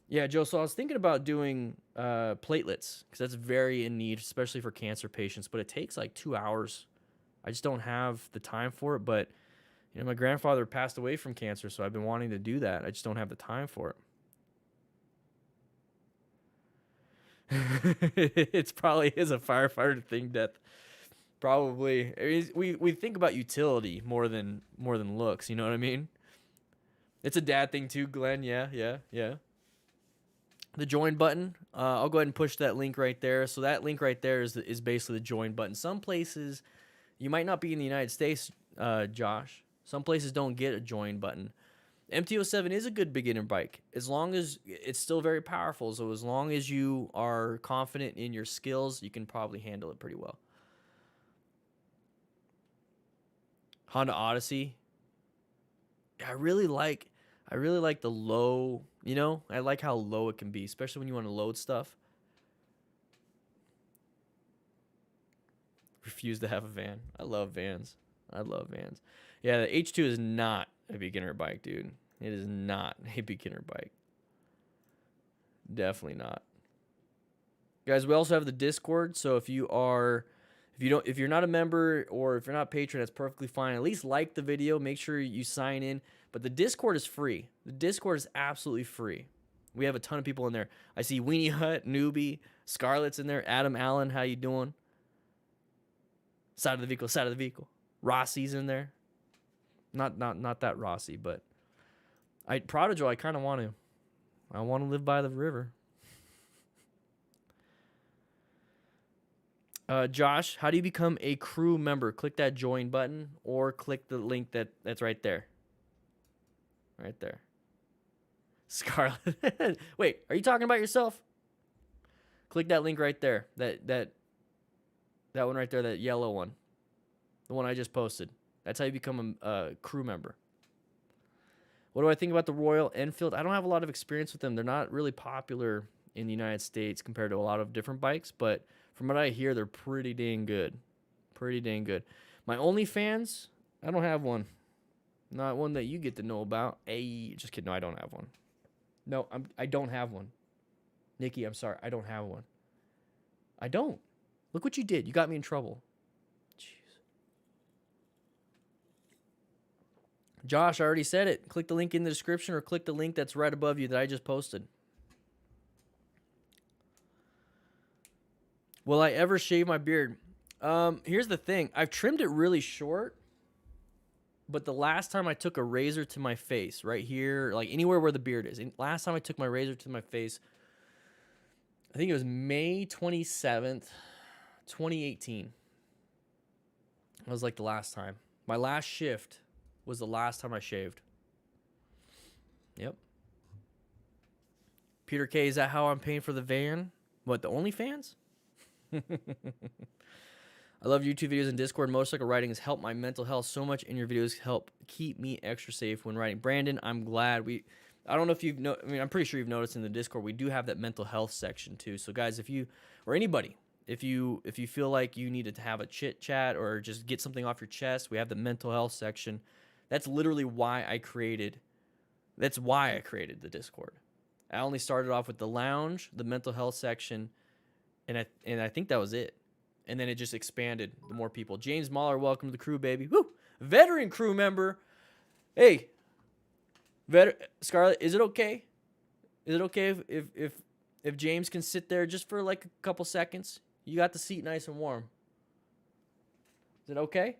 A: Yeah, Joe, so I was thinking about doing platelets because that's very in need, especially for cancer patients, but it takes like 2 hours. I just don't have the time for it, but you know, my grandfather passed away from cancer, so I've been wanting to do that. I just don't have the time for it. It's probably is a firefighter thing, death. Probably. I mean, we think about utility more than looks, you know what I mean? It's a dad thing too, Glenn. Yeah. The join button, I'll go ahead and push that link right there. So that link right there is basically the join button. Some places, you might not be in the United States, Josh. Some places don't get a join button. MT-07 is a good beginner bike as long as it's still very powerful. So as long as you are confident in your skills, you can probably handle it pretty well. Honda Odyssey. I really like the low, you know, I like how low it can be, especially when you want to load stuff. Refuse to have a van. I love vans. Yeah, the H2 is not a beginner bike, dude. It is not a beginner bike. Definitely not. Guys, we also have the Discord, so if you're not a member or if you're not a patron, that's perfectly fine. At least like the video, make sure you sign in. But the Discord is free. The Discord is absolutely free. We have a ton of people in there. I see Weenie Hut, Newbie, Scarlett's in there, Adam Allen, how you doing? Side of the vehicle. Rossi's in there. Not that Rossi, but Prodigal, I kind of want to. I want to live by the river. Josh, how do you become a crew member? Click that join button or click the link that's right there. Right there. Scarlett. Wait, are you talking about yourself? Click that link right there. That one right there, that yellow one. The one I just posted. That's how you become a crew member. What do I think about the Royal Enfield? I don't have a lot of experience with them. They're not really popular in the United States compared to a lot of different bikes, but from what I hear, they're pretty dang good. My OnlyFans, I don't have one. Not one that you get to know about. Hey, just kidding. No, I don't have one. No, I don't have one. Nikki, I'm sorry. I don't have one. I don't. Look what you did. You got me in trouble. Jeez. Josh, I already said it. Click the link in the description or click the link that's right above you that I just posted. Will I ever shave my beard? Here's the thing. I've trimmed it really short. But the last time I took a razor to my face, right here, like anywhere where the beard is, last time I took my razor to my face, I think it was May 27th, 2018. That was like the last time. My last shift was the last time I shaved. Yep. Peter K, is that how I'm paying for the van? What, the OnlyFans? I love YouTube videos and Discord. Motorcycle riding has helped my mental health so much, and your videos help keep me extra safe when riding. Brandon, I'm glad I don't know if I'm pretty sure you've noticed in the Discord, we do have that mental health section too. So guys, if you, or anybody, If you feel like you needed to have a chit chat or just get something off your chest, we have the mental health section. That's literally why I created. That's why I created the Discord. I only started off with the lounge, the mental health section, and I think that was it. And then it just expanded. The more people. James Mahler, welcome to the crew, baby. Woo! Veteran crew member. Hey, Scarlett, is it okay? Is it okay if James can sit there just for like a couple seconds? You got the seat nice and warm. Is it okay?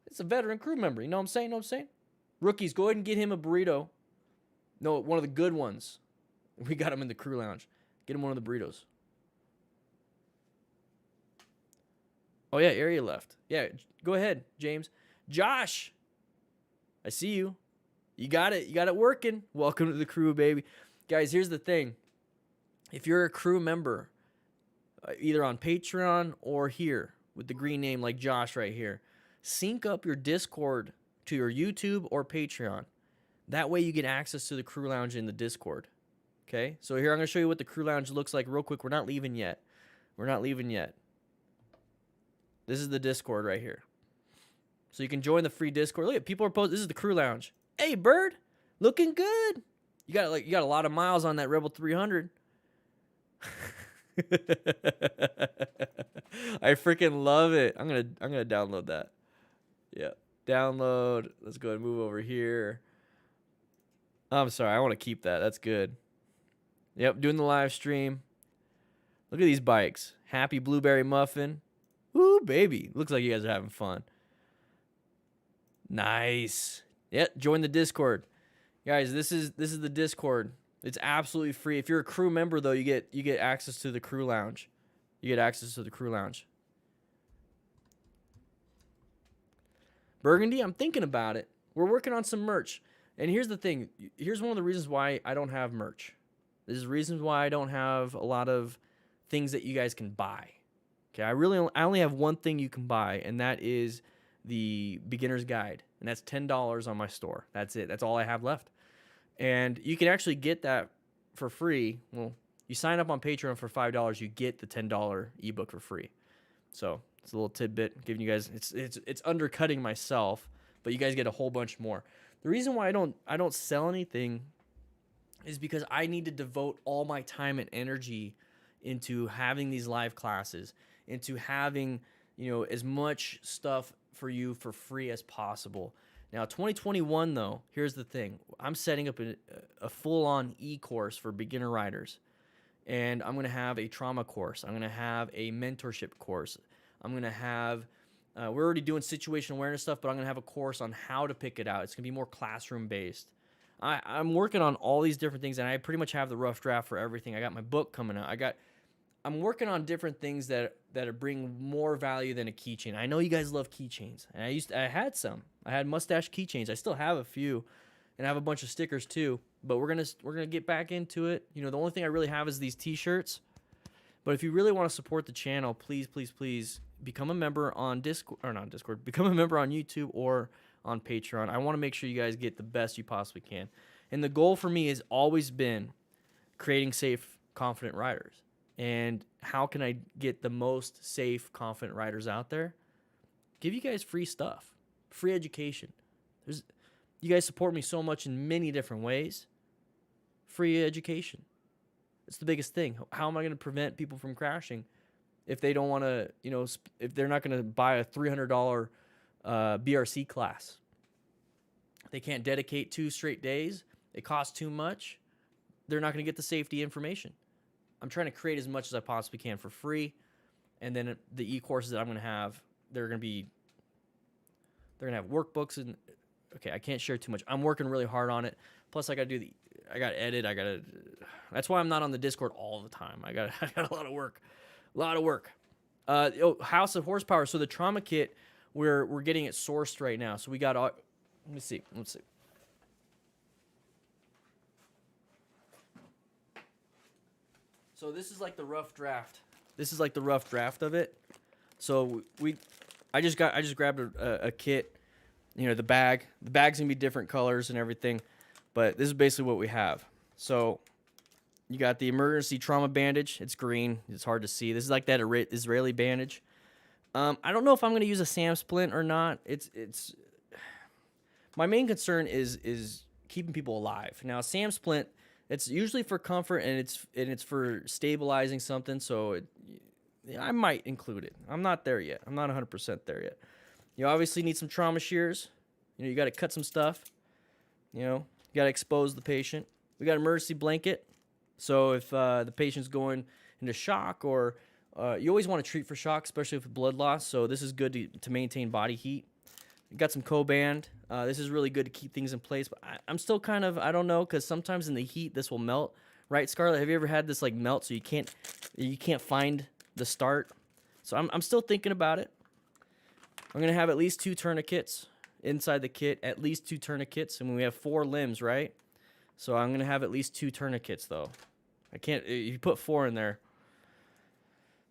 A: It's a veteran crew member. You know what I'm saying? Rookies, go ahead and get him a burrito. No, one of the good ones. We got him in the crew lounge. Get him one of the burritos. Oh, yeah, area left. Yeah, go ahead, James. Josh, I see you. You got it. You got it working. Welcome to the crew, baby. Guys, here's the thing. If you're a crew member, either on Patreon or here with the green name like Josh right here, sync up your Discord to your YouTube or Patreon. That way you get access to the crew lounge in the Discord. Okay? So here I'm going to show you what the crew lounge looks like real quick. We're not leaving yet. This is the Discord right here. So you can join the free Discord. Look at people are posting. This is the crew lounge. Hey, Bird, looking good. You got a lot of miles on that Rebel 300. I freaking love it. I'm gonna download that. Yeah, download. Let's go ahead and move over here. I'm sorry, I want to keep that. That's good. Yep, doing the live stream. Look at these bikes. Happy Blueberry Muffin. Woo, baby. Looks like you guys are having fun. Nice. Yep, join the Discord. Guys, this is the Discord. It's absolutely free. If you're a crew member though, you get access to the crew lounge. Burgundy, I'm thinking about it. We're working on some merch. And here's the thing. Here's one of the reasons why I don't have merch. This is reasons why I don't have a lot of things that you guys can buy. Okay, I only have one thing you can buy, and that is the beginner's guide. And that's $10 on my store. That's it. That's all I have left. And you can actually get that for free. Well, you sign up on Patreon for $5, you get the $10 ebook for free. So it's a little tidbit giving you guys. It's undercutting myself, but you guys get a whole bunch more. The reason why I don't sell anything is because I need to devote all my time and energy into having these live classes, into having as much stuff for you for free as possible. Now, 2021, though, here's the thing. I'm setting up a full-on e-course for beginner riders. And I'm going to have a trauma course. I'm going to have a mentorship course. I'm going to have, we're already doing situational awareness stuff, but I'm going to have a course on how to pick it out. It's going to be more classroom-based. I'm working on all these different things, and I pretty much have the rough draft for everything. I got my book coming out. I'm working on different things that bring more value than a keychain. I know you guys love keychains, and I had some. I had mustache keychains. I still have a few, and I have a bunch of stickers too. But we're gonna get back into it. The only thing I really have is these T-shirts. But if you really want to support the channel, please become a member on Discord or not Discord. Become a member on YouTube or on Patreon. I want to make sure you guys get the best you possibly can. And the goal for me has always been creating safe, confident riders. And how can I get the most safe, confident riders out there? Give you guys free stuff, free education. You guys support me so much in many different ways. Free education. It's the biggest thing. How am I going to prevent people from crashing if they don't want to, if they're not going to buy a $300 BRC class? They can't dedicate 2 straight days. It costs too much. They're not going to get the safety information. I'm trying to create as much as I possibly can for free. And then the e-courses that I'm going to have, they're going to have workbooks. And okay, I can't share too much. I'm working really hard on it. Plus I got to edit. That's why I'm not on the Discord all the time. I got a lot of work. House of Horsepower. So the trauma kit, we're getting it sourced right now. So we got, let me see. So this is like the rough draft. Of it. So I just grabbed a kit. The bag. The bag's gonna be different colors and everything, but this is basically what we have. So You got the emergency trauma bandage. It's green. It's hard to see. This is like that Israeli bandage. I don't know if I'm going to use a SAM splint or not. It's my main concern is keeping people alive. Now, SAM splint, it's usually for comfort and it's for stabilizing something. So I might include it. I'm not there yet. I'm not 100% there yet. You obviously need some trauma shears. You got to cut some stuff. You got to expose the patient. We got an emergency blanket. So if the patient's going into shock, or you always want to treat for shock, especially with blood loss. So this is good to maintain body heat. You got some Coband. This is really good to keep things in place. But I'm still kind of, I don't know, because sometimes in the heat this will melt. Right, Scarlett? Have you ever had this like melt so you can't find the start? So I'm still thinking about it. I'm gonna have at least 2 tourniquets inside the kit. At least 2 tourniquets. I mean, we have 4 limbs, right? So I'm gonna have at least 2 tourniquets though. I can't. You put 4 in there.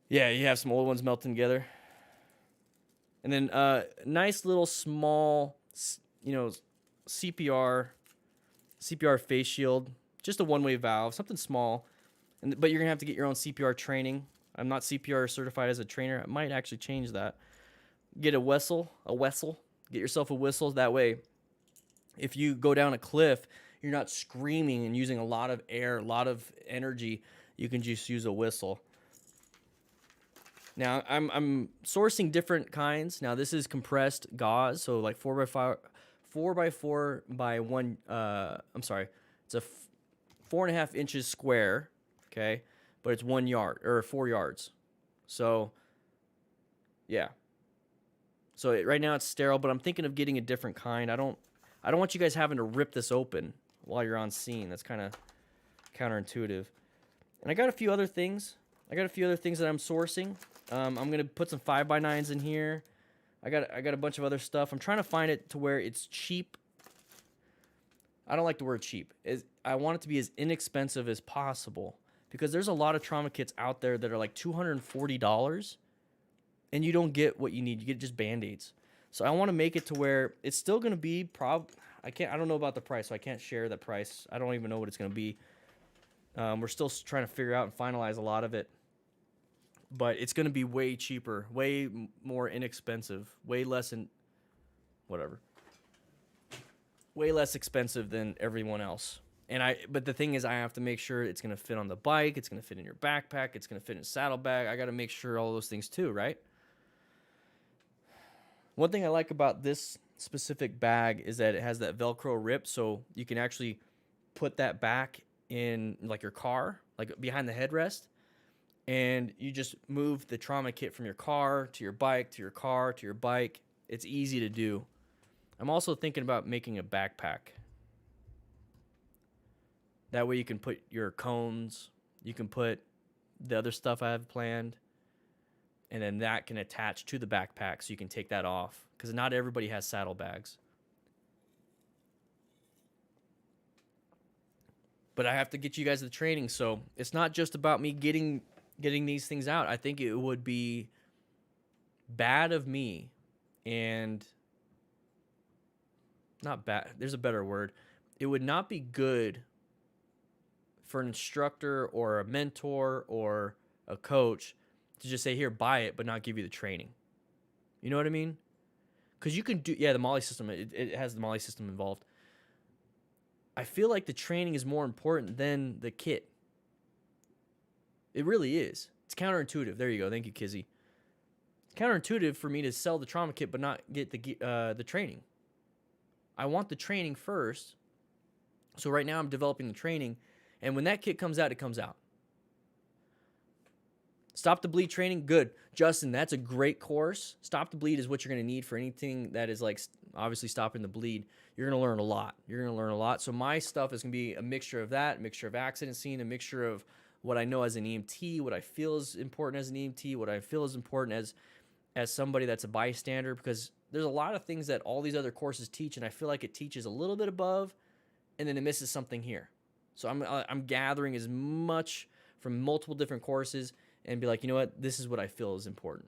A: Yeah, you have some old ones melting together. And then nice little small, CPR face shield. Just a one-way valve, something small. But you're going to have to get your own CPR training. I'm not CPR certified as a trainer. I might actually change that. Get a whistle. Get yourself a whistle. That way, if you go down a cliff, you're not screaming and using a lot of air, a lot of energy. You can just use a whistle. Now, I'm sourcing different kinds. Now, this is compressed gauze, so like 4x4 by 1. It's a 4.5 inches square, okay, but it's 1 yard or 4 yards. So, yeah. So right now it's sterile, but I'm thinking of getting a different kind. I don't want you guys having to rip this open while you're on scene. That's kind of counterintuitive. And I got a few other things. that I'm sourcing. I'm gonna put some 5x9s in here. I got a bunch of other stuff. I'm trying to find it to where it's cheap. I don't like the word cheap. I want it to be as inexpensive as possible, because there's a lot of trauma kits out there that are like $240, and you don't get what you need. You get just Band-Aids. So I want to make it to where it's still gonna be I don't know about the price, so I can't share the price. I don't even know what it's gonna be. We're still trying to figure out and finalize a lot of it. But it's going to be way cheaper, way more inexpensive, way less expensive than everyone else. But the thing is, I have to make sure it's going to fit on the bike, it's going to fit in your backpack, it's going to fit in a saddlebag. I got to make sure all those things too, right? One thing I like about this specific bag is that it has that Velcro rip, so you can actually put that back in like your car, like behind the headrest. And you just move the trauma kit from your car to your bike, to your car, to your bike. It's easy to do. I'm also thinking about making a backpack. That way you can put your cones, you can put the other stuff I have planned, and then that can attach to the backpack so you can take that off, because not everybody has saddlebags. But I have to get you guys the training, so it's not just about me getting these things out. I think it would be bad of me, and not bad, there's a better word. It would not be good for an instructor or a mentor or a coach to just say, here, buy it, but not give you the training. You know what I mean? Because you can do, the Molly system, it has the Molly system involved. I feel like the training is more important than the kit. It really is. It's counterintuitive. There you go. Thank you, Kizzy. It's counterintuitive for me to sell the trauma kit but not get the training. I want the training first. So right now I'm developing the training, and when that kit comes out, it comes out. Stop the bleed training, good. Justin, that's a great course. Stop the bleed is what you're going to need for anything that is like obviously stopping the bleed. You're going to learn a lot. So my stuff is going to be a mixture of that, a mixture of accident scene, a mixture of what I know as an EMT, what I feel is important as an EMT, what I feel is important as somebody that's a bystander, because there's a lot of things that all these other courses teach, and I feel like it teaches a little bit above, and then it misses something here. So I'm gathering as much from multiple different courses and be like, you know what, this is what I feel is important.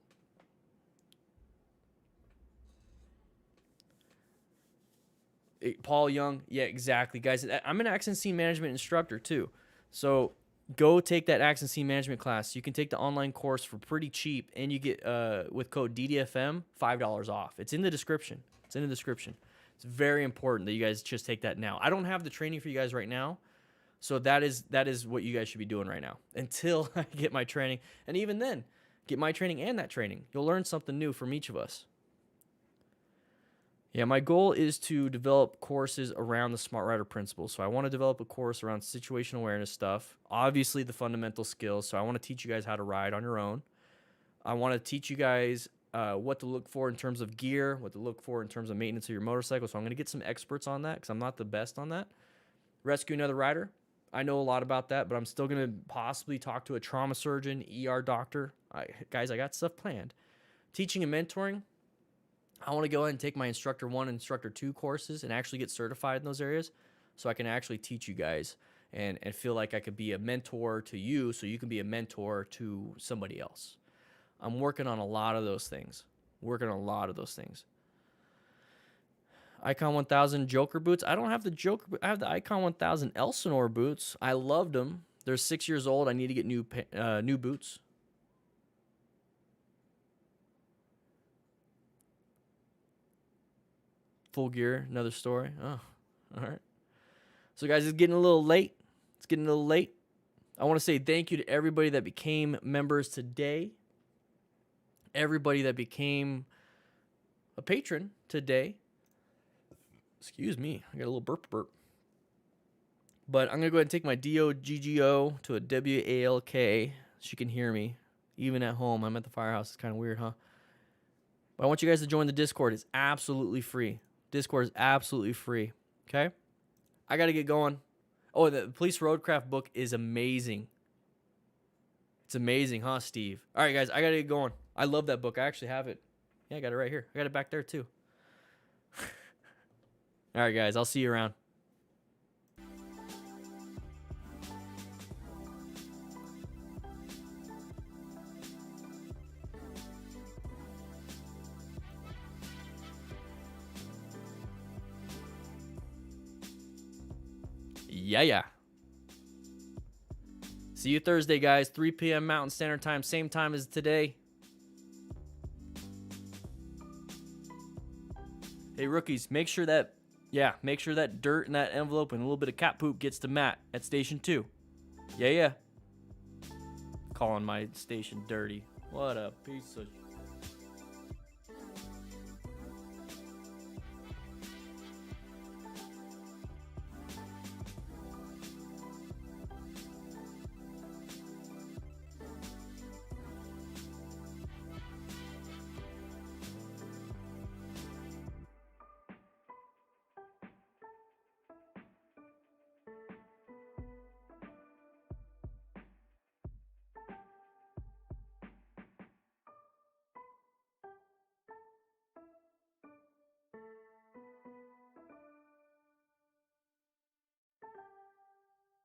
A: Paul Young, yeah, exactly, guys. I'm an accident scene management instructor too. So go take that accident scene management class. You can take the online course for pretty cheap, and you get with code DDFM $5 off. It's in the description. It's in the description. It's very important that you guys just take that now. I don't have the training for you guys right now, so that is what you guys should be doing right now until I get my training. And even then, get my training and that training. You'll learn something new from each of us. Yeah, my goal is to develop courses around the Smart Rider principles. So I want to develop a course around situational awareness stuff, obviously the fundamental skills. So I want to teach you guys how to ride on your own. I want to teach you guys what to look for in terms of gear, what to look for in terms of maintenance of your motorcycle. So I'm going to get some experts on that because I'm not the best on that. Rescue another rider. I know a lot about that, but I'm still going to possibly talk to a trauma surgeon, ER doctor. Guys, I got stuff planned. Teaching and mentoring. I want to go ahead and take my Instructor 1 and Instructor 2 courses and actually get certified in those areas so I can actually teach you guys and feel like I could be a mentor to you so you can be a mentor to somebody else. I'm working on a lot of those things. Icon 1000 Joker boots. I don't have the Joker. I have the Icon 1000 Elsinore boots. I loved them. They're 6 years old. I need to get new boots. Full gear, another story. Oh, all right. So, guys, it's getting a little late. I want to say thank you to everybody that became members today. Everybody that became a patron today. Excuse me. I got a little burp. But I'm going to go ahead and take my DOGGO to a WALK so you can hear me. Even at home. I'm at the firehouse. It's kind of weird, huh? But I want you guys to join the Discord. It's absolutely free. Discord is absolutely free. Okay? I got to get going. Oh, the Police Roadcraft book is amazing. It's amazing, huh, Steve? All right, guys, I got to get going. I love that book. I actually have it. Yeah, I got it right here. I got it back there, too. All right, guys, I'll see you around. Yeah. See you Thursday, guys. 3 p.m. Mountain Standard Time. Same time as today. Hey, rookies, make sure that dirt in that envelope and a little bit of cat poop gets to Matt at Station 2. Yeah. Calling my station dirty. What a piece of